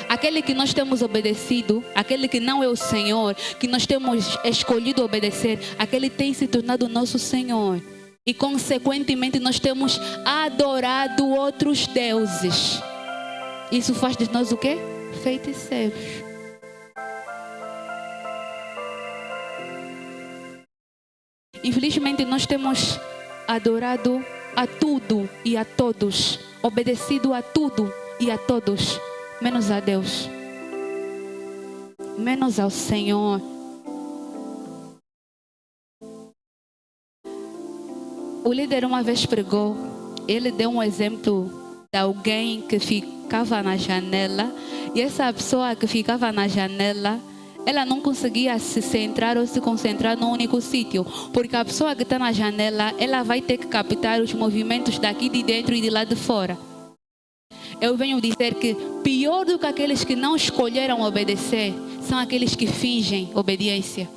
Aquele que nós temos obedecido, aquele que não é o Senhor, que nós temos escolhido obedecer, aquele tem se tornado nosso Senhor. E consequentemente nós temos adorado outros deuses. Isso faz de nós o quê? Feiticeiros. Infelizmente nós temos adorado a tudo e a todos, obedecido a tudo e a todos, menos a Deus, menos ao Senhor. O líder uma vez pregou, ele deu um exemplo de alguém que ficava na janela, e essa pessoa que ficava na janela, ela não conseguia se centrar ou se concentrar num único sítio, porque a pessoa que está na janela, ela vai ter que captar os movimentos daqui de dentro e de lá de fora. Eu venho dizer que pior do que aqueles que não escolheram obedecer, são aqueles que fingem obediência.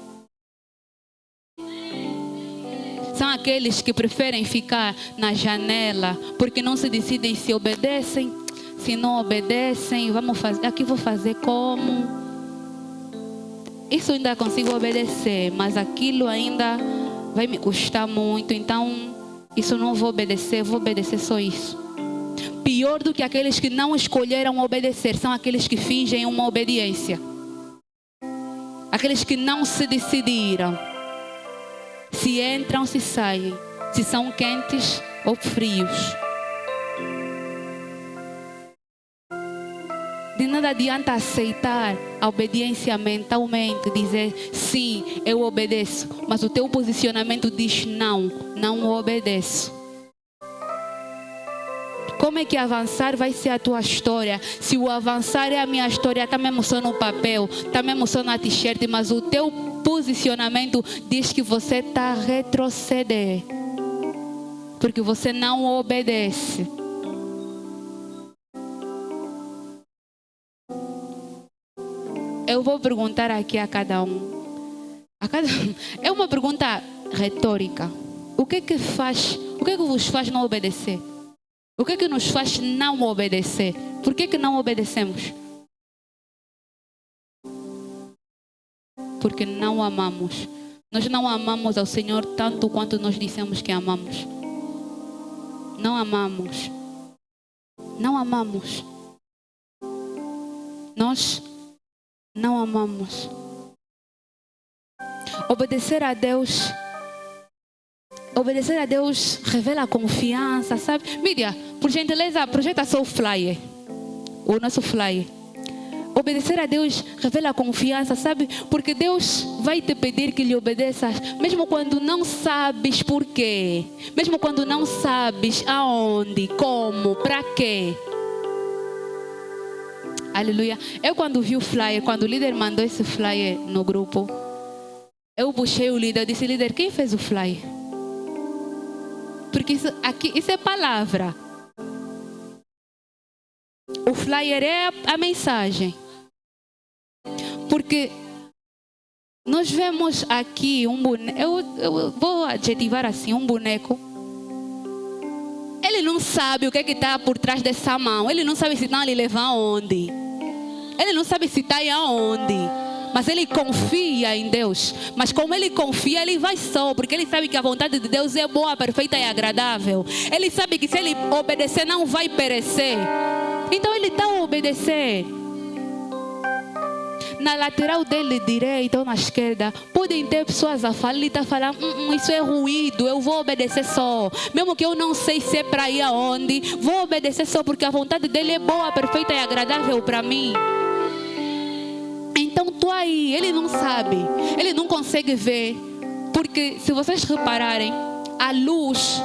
São aqueles que preferem ficar na janela, porque não se decidem se obedecem, se não obedecem, vamos fazer, aqui vou fazer como... Isso ainda consigo obedecer, mas aquilo ainda vai me custar muito, então isso não vou obedecer só isso. Pior do que aqueles que não escolheram obedecer, são aqueles que fingem uma obediência. Aqueles que não se decidiram. Se entram, se saem, se são quentes ou frios. De nada adianta aceitar a obediência mentalmente, dizer sim, eu obedeço, mas o teu posicionamento diz não, não obedeço. Como é que avançar vai ser a tua história? Se o avançar é a minha história, está mesmo só no papel, está mesmo só na t-shirt, mas o teu posicionamento diz que você está a retroceder, porque você não obedece. Eu vou perguntar aqui a cada um. É uma pergunta retórica. O que é que vos faz não obedecer? O que é que nos faz não obedecer? Por que não obedecemos? Porque não amamos. Nós não amamos ao Senhor tanto quanto nós dissemos que amamos. Não amamos. Não amamos. Nós não amamos. Obedecer a Deus revela confiança, sabe? Mídia, por gentileza, projeta só o flyer. O nosso flyer. Obedecer a Deus revela confiança, sabe? Porque Deus vai te pedir que lhe obedeças, mesmo quando não sabes porquê, mesmo quando não sabes aonde, como, para quê. Aleluia. Eu quando vi o flyer, quando o líder mandou esse flyer no grupo, eu puxei o líder, eu disse, líder, quem fez o flyer? Porque isso é palavra. O flyer é a mensagem. Porque nós vemos aqui um boneco, eu vou adjetivar assim, um boneco. Ele não sabe o que está por trás dessa mão. Ele não sabe se não lhe leva aonde. Ele não sabe se está aí aonde. Mas ele confia em Deus. Mas como ele confia, ele vai só. Porque ele sabe que a vontade de Deus é boa, perfeita e agradável. Ele sabe que se ele obedecer, não vai perecer. Então ele está a obedecer. Na lateral dele, direita ou na esquerda, podem ter pessoas a falar. Ele está falando, isso é ruído, eu vou obedecer só. Mesmo que eu não sei se é para ir aonde, vou obedecer só porque a vontade dele é boa, perfeita e agradável para mim. Então tu aí, ele não sabe, ele não consegue ver. Porque se vocês repararem, a luz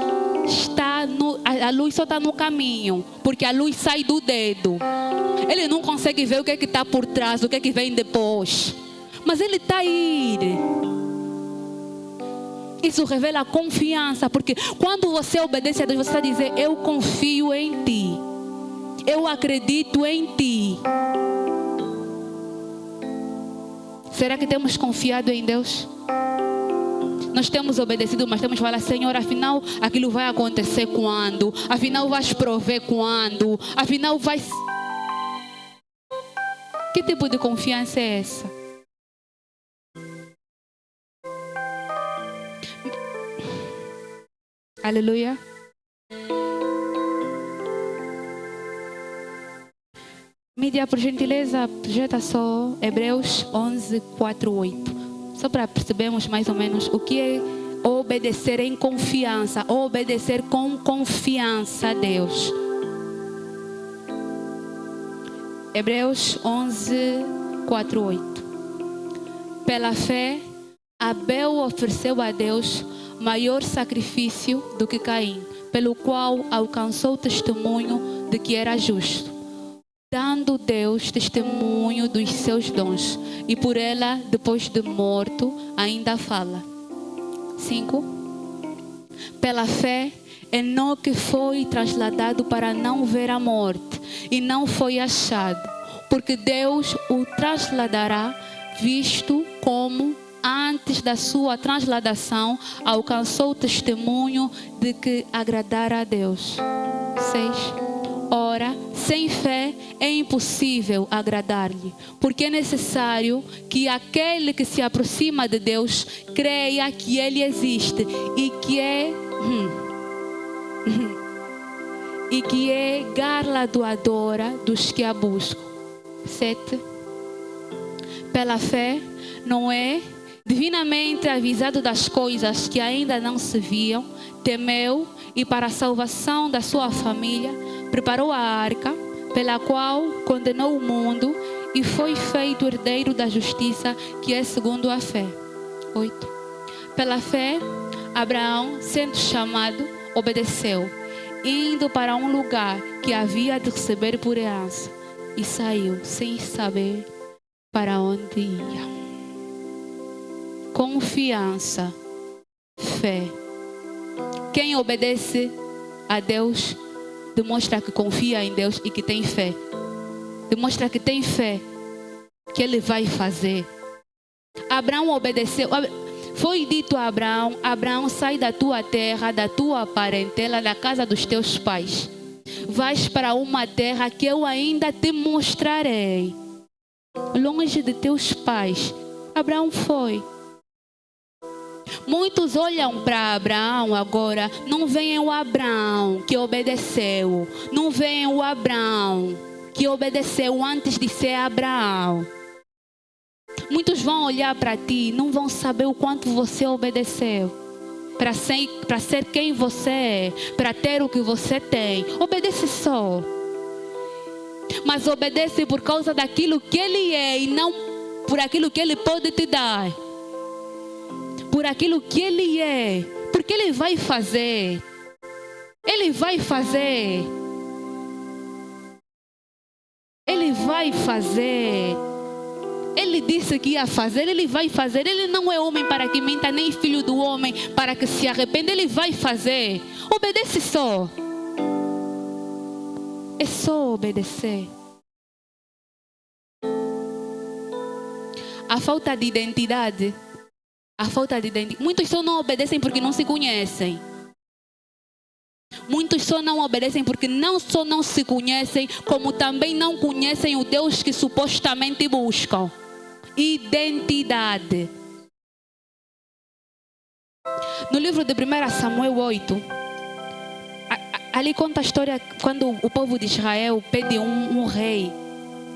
só está no caminho, porque a luz sai do dedo. Ele não consegue ver o que é que está por trás, o que é que vem depois. Mas ele está aí. Isso revela confiança, porque quando você obedece a Deus, você está dizendo: eu confio em ti, eu acredito em ti. Será que temos confiado em Deus? Nós temos obedecido, mas temos falado: Senhor, afinal aquilo vai acontecer quando? Afinal vais prover quando? Afinal vai... Que tipo de confiança é essa? Aleluia. Mídia, por gentileza, projeta só Hebreus 11, 4, 8. Só para percebermos mais ou menos o que é obedecer em confiança, obedecer com confiança a Deus. Hebreus 11, 4, 8. Pela fé, Abel ofereceu a Deus maior sacrifício do que Caim, pelo qual alcançou o testemunho de que era justo, dando Deus testemunho dos seus dons, e por ela, depois de morto, ainda fala. 5. Pela fé, Enoque foi trasladado para não ver a morte, e não foi achado, porque Deus o trasladará, visto como antes da sua transladação alcançou o testemunho de que agradara a Deus. 6. Ora, sem fé é impossível agradar-lhe, porque é necessário que aquele que se aproxima de Deus creia que Ele existe e que é galardoadora dos que a buscam. 7. Pela fé, Noé, divinamente avisado das coisas que ainda não se viam, temeu e, para a salvação da sua família, preparou a arca, pela qual condenou o mundo e foi feito herdeiro da justiça, que é segundo a fé. 8. Pela fé, Abraão, sendo chamado, obedeceu, indo para um lugar que havia de receber por herança, e saiu sem saber para onde ia. Confiança, fé. Quem obedece a Deus demonstra que confia em Deus e que tem fé. Demonstra que tem fé que Ele vai fazer. Abraão obedeceu. Foi dito a Abraão: Abraão, sai da tua terra, da tua parentela, da casa dos teus pais. Vais para uma terra que eu ainda te mostrarei. Longe de teus pais. Abraão foi. Muitos olham para Abraão agora, não veem o Abraão que obedeceu, não veem o Abraão que obedeceu antes de ser Abraão. Muitos vão olhar para ti, não vão saber o quanto você obedeceu para ser quem você é, para ter o que você tem. Obedece só, mas obedece por causa daquilo que Ele é e não por aquilo que Ele pode te dar. Por aquilo que Ele é, porque Ele vai fazer. Ele vai fazer. Ele vai fazer. Ele disse que ia fazer, Ele vai fazer. Ele não é homem para que minta, nem filho do homem para que se arrependa. Ele vai fazer. Obedece só. É só obedecer. A falta de identidade. Muitos só não obedecem porque não se conhecem. Muitos só não obedecem porque não só não se conhecem, como também não conhecem o Deus que supostamente buscam. Identidade. No livro de 1 Samuel 8, ali conta a história quando o povo de Israel pede um rei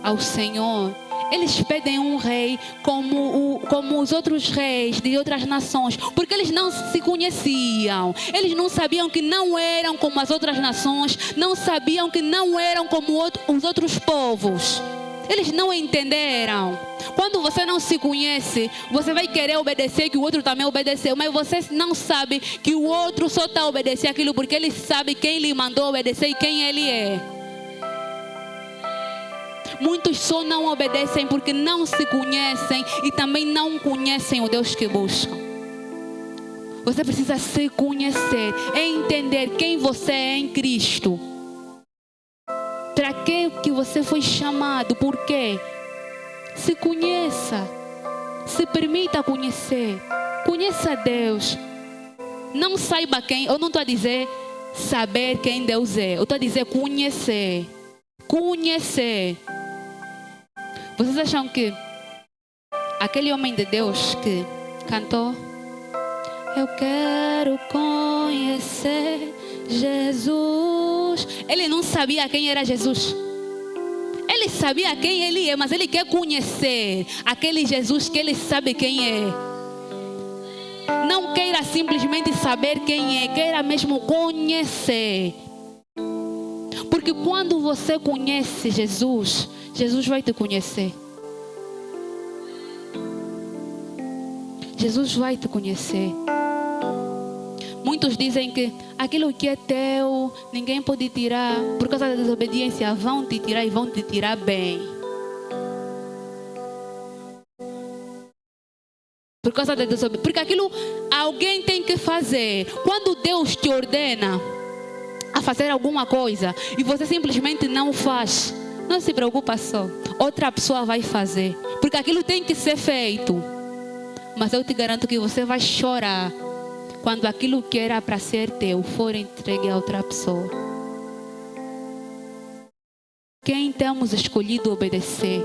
ao Senhor. Eles pedem um rei como os outros reis de outras nações, porque eles não se conheciam. Eles não sabiam que não eram como as outras nações, não sabiam que não eram como os outros povos. Eles não entenderam. Quando você não se conhece, você vai querer obedecer que o outro também obedeceu, mas você não sabe que o outro só está obedecendo aquilo porque ele sabe quem lhe mandou obedecer e quem ele é. Muitos só não obedecem porque não se conhecem e também não conhecem o Deus que buscam. Você precisa se conhecer, entender quem você é em Cristo. Para que você foi chamado? Por quê? Se conheça. Se permita conhecer. Conheça Deus. Não saiba quem. Eu não estou a dizer saber quem Deus é. Eu estou a dizer conhecer. Conhecer. Vocês acham que aquele homem de Deus que cantou: eu quero conhecer Jesus, ele não sabia quem era Jesus. Ele sabia quem ele é, mas ele quer conhecer aquele Jesus que ele sabe quem é. Não queira simplesmente saber quem é, queira mesmo conhecer. Porque quando você conhece Jesus, Jesus vai te conhecer. Jesus vai te conhecer. Muitos dizem que aquilo que é teu, ninguém pode tirar. Por causa da desobediência, vão te tirar e vão te tirar bem. Por causa da desobediência. Porque aquilo alguém tem que fazer. Quando Deus te ordena a fazer alguma coisa e você simplesmente não faz, não se preocupa só. Outra pessoa vai fazer. Porque aquilo tem que ser feito. Mas eu te garanto que você vai chorar quando aquilo que era para ser teu for entregue a outra pessoa. Quem temos escolhido obedecer?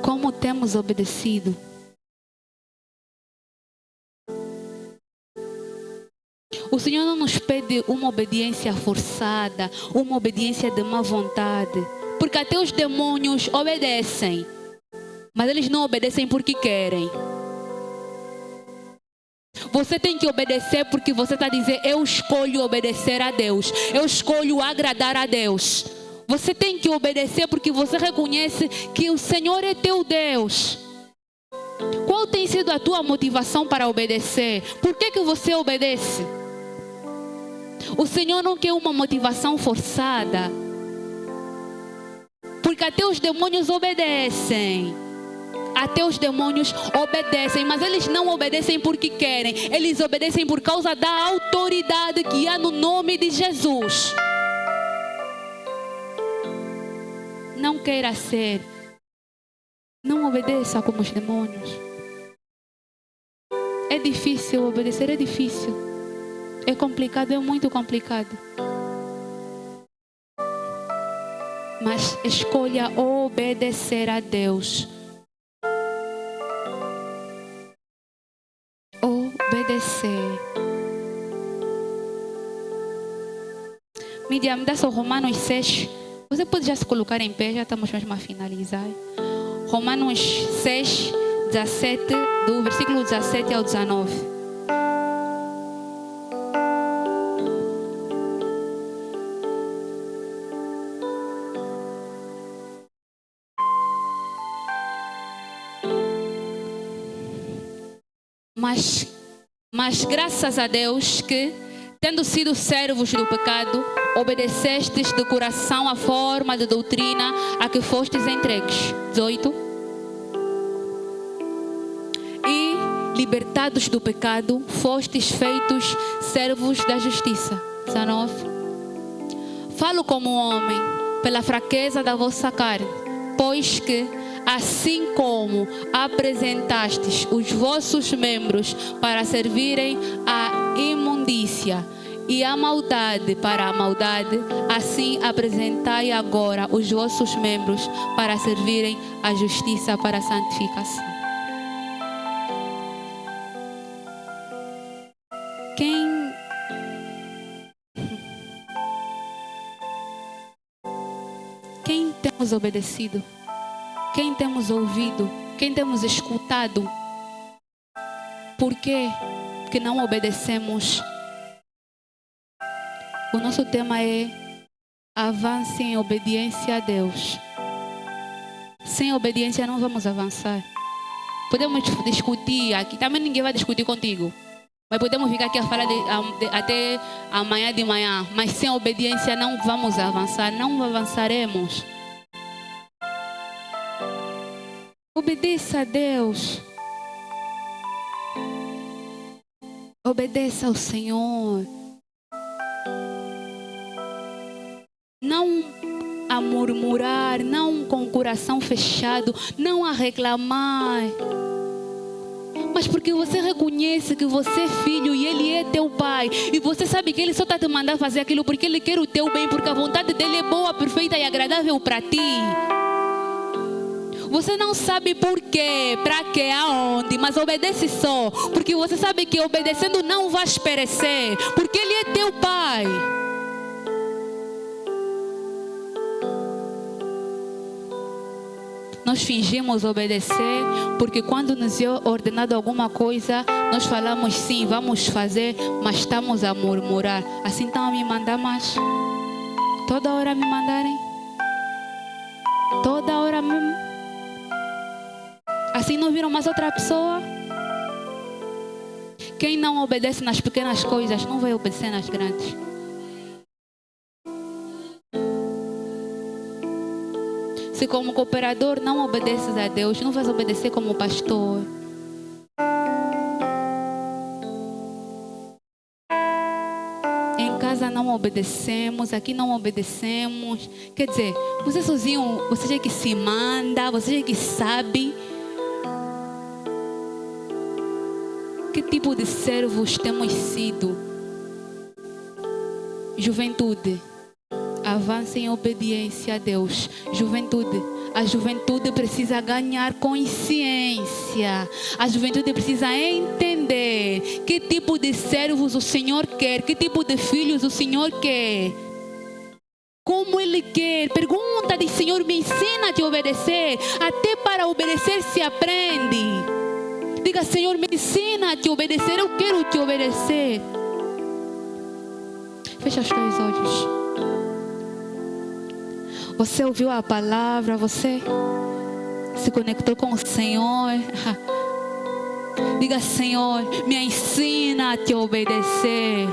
Como temos obedecido? O Senhor não nos pede uma obediência forçada, uma obediência de má vontade. Porque até os demônios obedecem. Mas eles não obedecem porque querem. Você tem que obedecer porque você está dizendo: eu escolho obedecer a Deus. Eu escolho agradar a Deus. Você tem que obedecer porque você reconhece que o Senhor é teu Deus. Qual tem sido a tua motivação para obedecer? Por que você obedece? O Senhor não quer uma motivação forçada. Porque até os demônios obedecem. Até os demônios obedecem, mas eles não obedecem porque querem. Eles obedecem por causa da autoridade que há no nome de Jesus. Não queira ser. Não obedeça como os demônios. É difícil obedecer, é difícil. É complicado, é muito complicado. Mas escolha obedecer a Deus. Obedecer. Mídia, me dá só Romanos 6. Você pode já se colocar em pé, já estamos mesmo a finalizar. Romanos 6, 17, do versículo 17 ao 19. Mas graças a Deus que, tendo sido servos do pecado, obedecestes de coração a forma de doutrina a que fostes entregues. 18. E, libertados do pecado, fostes feitos servos da justiça. 19. Falo como homem, pela fraqueza da vossa carne, pois que, assim como apresentastes os vossos membros para servirem à imundícia e a maldade para a maldade, assim apresentai agora os vossos membros para servirem à justiça para a santificação. Quem temos obedecido? Quem temos ouvido? Quem temos escutado? Por que que não obedecemos? O nosso tema é: avance em obediência a Deus. Sem obediência não vamos avançar. Podemos discutir aqui, também ninguém vai discutir contigo. Mas podemos ficar aqui a falar até amanhã de manhã. Mas sem obediência não vamos avançar, não avançaremos. Obedeça a Deus. obedeça ao Senhor. Não a murmurar, não com o coração fechado, não a reclamar. Mas porque você reconhece que você é filho e Ele é teu pai. E você sabe que Ele só está te mandando fazer aquilo porque Ele quer o teu bem. Porque a vontade dEle é boa, perfeita e agradável para ti. Você não sabe por quê, para quê, aonde. Mas obedece só. Porque você sabe que obedecendo não vais perecer. Porque Ele é teu pai. Nós fingimos obedecer, porque quando nos é ordenado alguma coisa, nós falamos sim, vamos fazer, mas estamos a murmurar. Assim estão a me mandar mais? Toda hora me mandarem? Toda hora mesmo? Assim não viram mais outra pessoa? Quem não obedece nas pequenas coisas, não vai obedecer nas grandes. Se como cooperador não obedeces a Deus, não vais obedecer como pastor. Em casa não obedecemos, aqui não obedecemos. Quer dizer, você sozinho, você é que se manda, você é que sabe. Que tipo de servos temos sido? Juventude. Avance em obediência a Deus. Juventude. A juventude precisa ganhar consciência. A juventude precisa entender que tipo de servos o Senhor quer. Que tipo de filhos o Senhor quer. Como Ele quer. Pergunta de Senhor, me ensina a te obedecer. Até para obedecer se aprende. Diga, Senhor, me ensina a te obedecer. Eu quero te obedecer. Fecha os teus olhos. Você ouviu a palavra, você se conectou com o Senhor. Diga, Senhor, me ensina a te obedecer.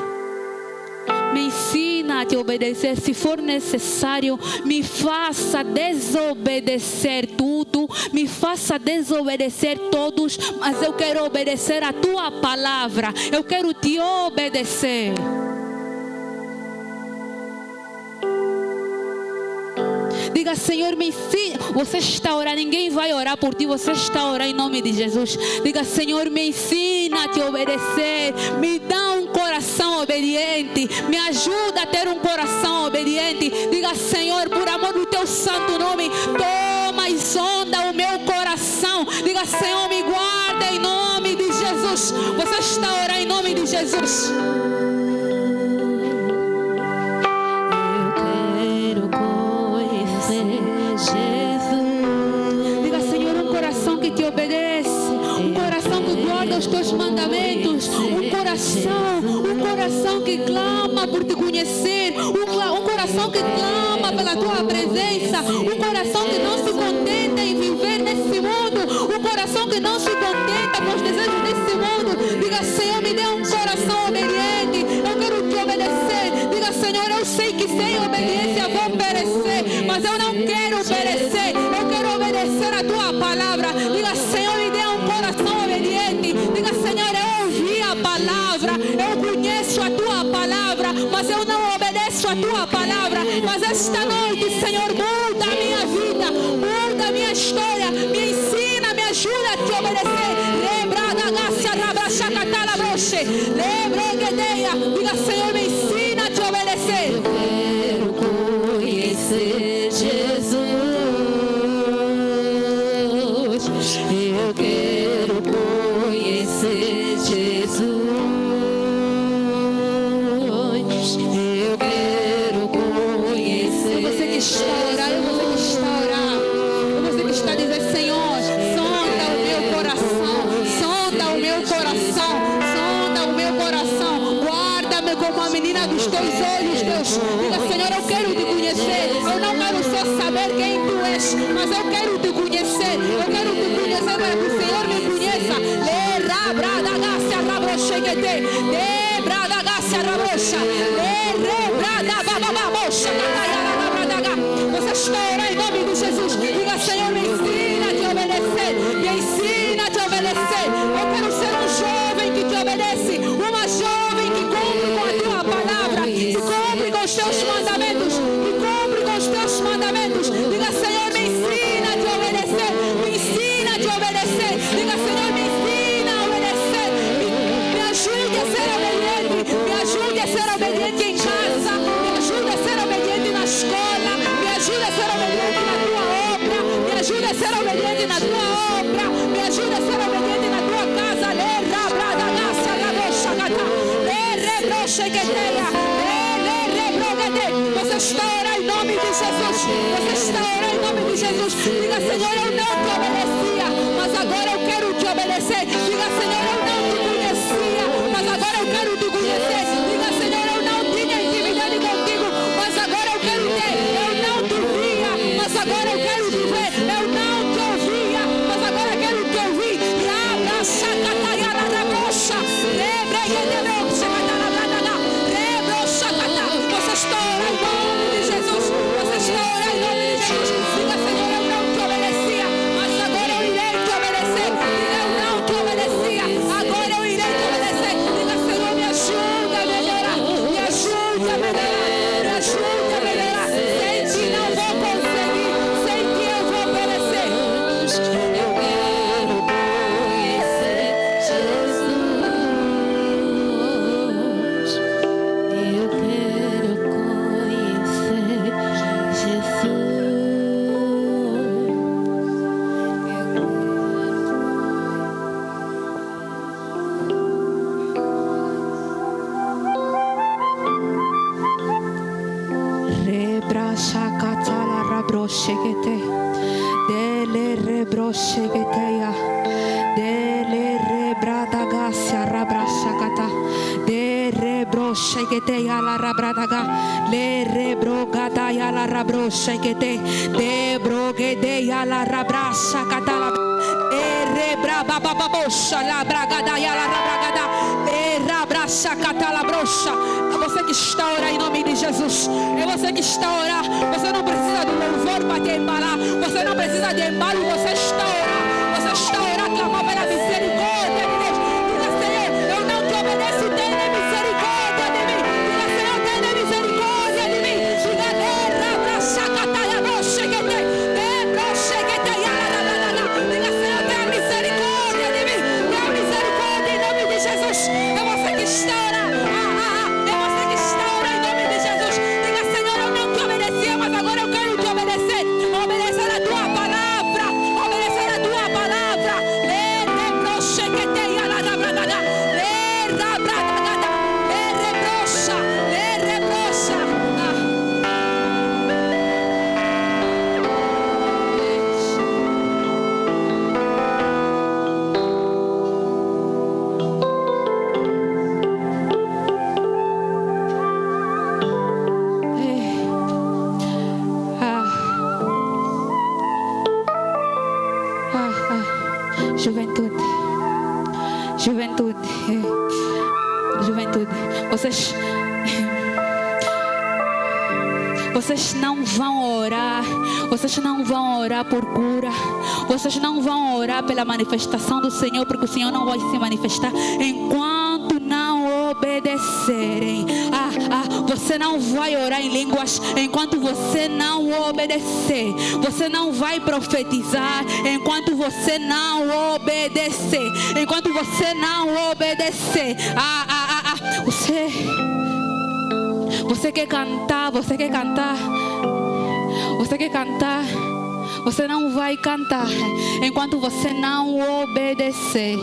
Me ensina a te obedecer. Se for necessário, me faça desobedecer tudo. Me faça desobedecer todos. Mas eu quero obedecer a tua palavra. Eu quero te obedecer. Diga, Senhor, me ensina. Você está orando, ninguém vai orar por ti. Você está orando em nome de Jesus. Diga, Senhor, me ensina a te obedecer. Me dá um coração obediente. Me ajuda a ter um coração obediente. Diga, Senhor, por amor do teu santo nome, toma e sonda o meu coração. Diga, Senhor, me guarda em nome de Jesus. Você está orando em nome de Jesus. Os teus mandamentos, um coração que clama por te conhecer, um coração que clama pela tua presença, um coração que não se contenta em viver nesse mundo, um coração que não se contenta com os desejos desse mundo. Diga, Senhor, me dê um coração obediente, eu quero te obedecer. Diga, Senhor, eu sei que sem obediência vou perecer, mas eu não quero perecer, eu quero obedecer a tua palavra. Diga, Senhor, me dê um coração obediente. Diga, Senhor, eu ouvi a palavra, eu conheço a tua palavra, mas eu não obedeço a tua palavra. Mas esta noite, Senhor, muda a minha vida, muda a minha história, me ensina, me ajuda a te obedecer. Lembra da graça, rabrachacatala broche, lembra que tenha. Diga, Senhor, me ensina a te obedecer. Eu quero conhecer Jesus. Eu quero conhecer Jesus. Eu quero conhecer. Você que está orando, você que está orando, você que está dizendo, Senhor, sonda o meu coração, sonda o meu coração, sonda o meu coração, guarda-me como a menina dos teus olhos, Deus. Diga, Senhor, eu quero te conhecer, eu não quero só saber quem tu és, mas eu quero te conhecer, eu quero te conhecer para que o Senhor me conheça. Você está orando em nome de Jesus. Diga, Senhor, me ensina a te obedecer. Me ensina a te obedecer. Eu quero ser um jovem que te obedece, uma ser obediente na tua obra. Me ajuda a ser obediente na tua casa. Você está orando em nome de Jesus. Você está orando em nome de Jesus. Diga, Senhor, eu não te obedecia, mas agora eu quero te obedecer. Diga, Senhor, eu não te conhecia, mas agora eu quero te conhecer. Diga, Senhor, eu não tinha intimidade contigo, mas agora eu quero ter. Eu não te via, mas agora eu quero te ver. Eu não te ouvia, mas agora quero te ouvir. Você está orando em nome de Jesus. Você está orando em nome de Jesus. Diga, Senhor, eu não te obedecia, mas agora eu irei te obedecer. Diga, eu não te obedecia, agora eu irei te obedecer. Diga, Senhor, me ajuda a melhorar. Me ajuda a melhorar. Me ajuda a melhorar. Sem ti não vou conseguir. Sem ti eu vou obedecer. Eu quero conhecer Jesus. Eu quero conhecer Jesus. Rebrasha katala rabroshekete. Dele rebrosheketeya. Dele rebradagasya rabrashakata. De rebrosheketeya la rabradaga. Le rebrogadaya la rabroshekete. De brogedeya la rabrashakata la. De rebrabababosha la bragadaya la rabragada. De rabrashakata la brosha. É você que está a orar em nome de Jesus. É você que está a orar. Você não precisa de louvor para te embalar. Você não precisa de embalo. Você está a orar. Você está a orar, clamar pela misericórdia de Deus. Diga, Senhor, eu não te obedeço. Tenha misericórdia de mim. Diga, Senhor, tenha misericórdia de mim. Diga, diga, Senhor, tenha misericórdia de mim. Tenha misericórdia em nome de Jesus. É você que está a orar. É você que está a orar em nome de Jesus. Diga, Senhor, eu não te obedecia, mas agora eu quero te obedecer. Obedecer a tua palavra. Obedecer a tua palavra. Juventude. Juventude. Juventude. Vocês não vão orar. Vocês não vão orar por cura. Vocês não vão orar pela manifestação do Senhor, porque o Senhor não vai se manifestar enquanto não obedecerem. Você não vai orar em línguas enquanto você não obedecer. Você não vai profetizar enquanto você não obedecer. Enquanto você não obedecer. Você quer cantar, você quer cantar. Você quer cantar. Você não vai cantar enquanto você não obedecer.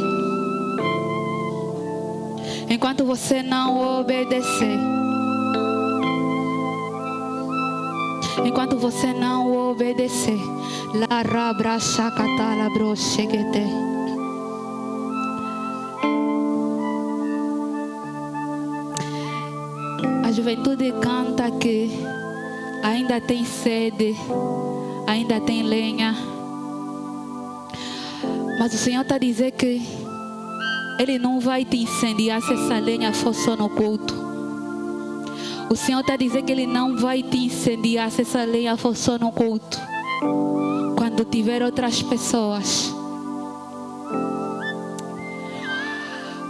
Enquanto você não obedecer. Enquanto você não obedecer. La rabra shakata la broshekete. A juventude canta que ainda tem sede, ainda tem lenha. Mas o Senhor está a dizer que Ele não vai te incendiar se essa lenha for só no culto. O Senhor está a dizer que Ele não vai te incendiar se essa lenha for só no culto. Quando tiver outras pessoas.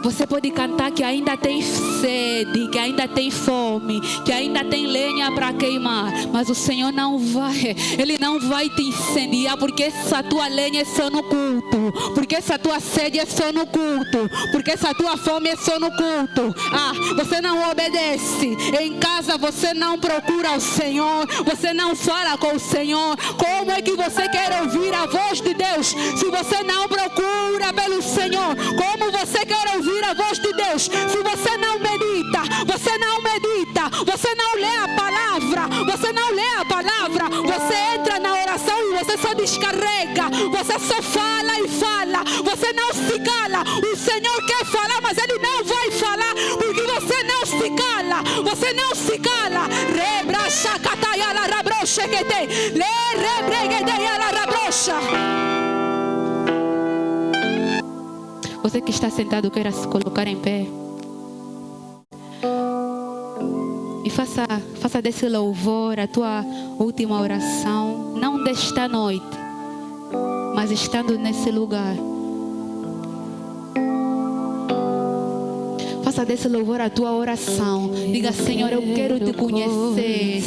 Você pode cantar que ainda tem sede, que ainda tem fome, que ainda tem lenha para queimar, mas o Senhor não vai, Ele não vai te incendiar, porque essa tua lenha é só no culto, porque essa tua sede é só no culto, porque essa tua fome é só no culto. Você não obedece, em casa você não procura o Senhor, você não fala com o Senhor. Como é que você quer ouvir a voz de Deus se você não procura pelo Senhor? Como você quer ouvir a voz de Deus se você não medita, você não lê a palavra, você entra na oração e você só descarrega, você só fala e fala, você não se cala. O Senhor quer falar, mas Ele não vai falar, porque você não se cala, Rebra shakataya la rabroche que te le rebregedeia la rabrocha. Você que está sentado, queira se colocar em pé. E faça desse louvor a tua última oração. Não desta noite, mas estando nesse lugar. Faça desse louvor a tua oração. Diga: Senhor, eu quero te conhecer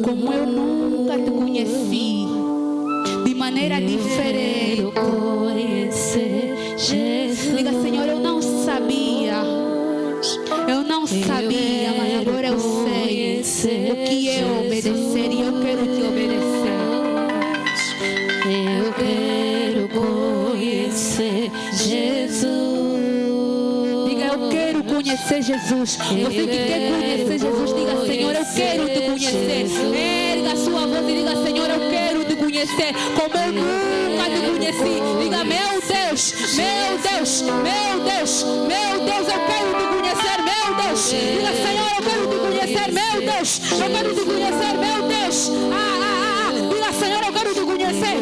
como eu nunca te conheci, de maneira diferente. Diga: Senhor, eu não sabia, mas agora eu sei o que é obedecer e eu quero te obedecer. Eu quero conhecer Jesus. Diga: eu quero conhecer Jesus. Você que quer conhecer Jesus, diga: Senhor, eu quero te conhecer. Erga a sua voz e diga: Senhor, eu quero te conhecer como eu nunca te conheci. Diga: meu Deus, eu quero te conhecer, meu Deus. Diga: Senhor, eu quero te conhecer, meu Deus. Eu quero te conhecer, meu Deus. Diga: Senhor, eu quero te conhecer.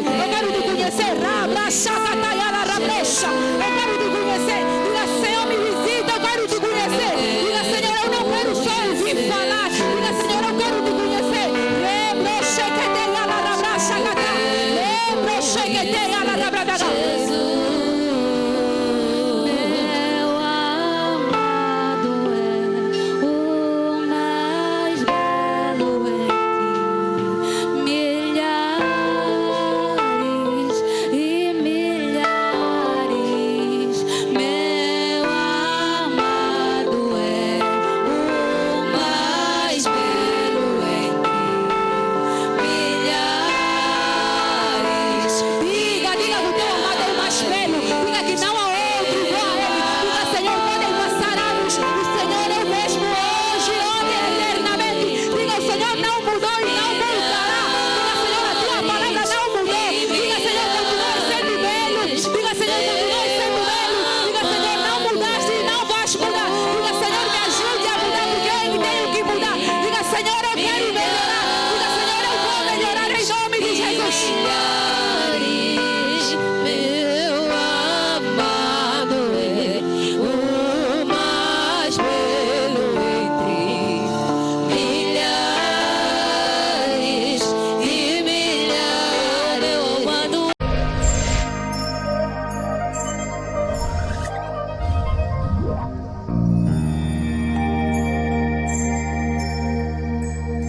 Rabra shakataya la rabrocha. Eu quero te conhecer. Diga: Senhor, me visita, eu quero te conhecer. Diga: Senhor, eu não quero só ouvir falar. Diga: Senhor, eu quero te conhecer. Rebroche que te la rabra shakata. Rebroche que te la rabra shakata. Senhor, eu quero melhorar. Diga: Senhor, eu vou melhorar em nome de Jesus.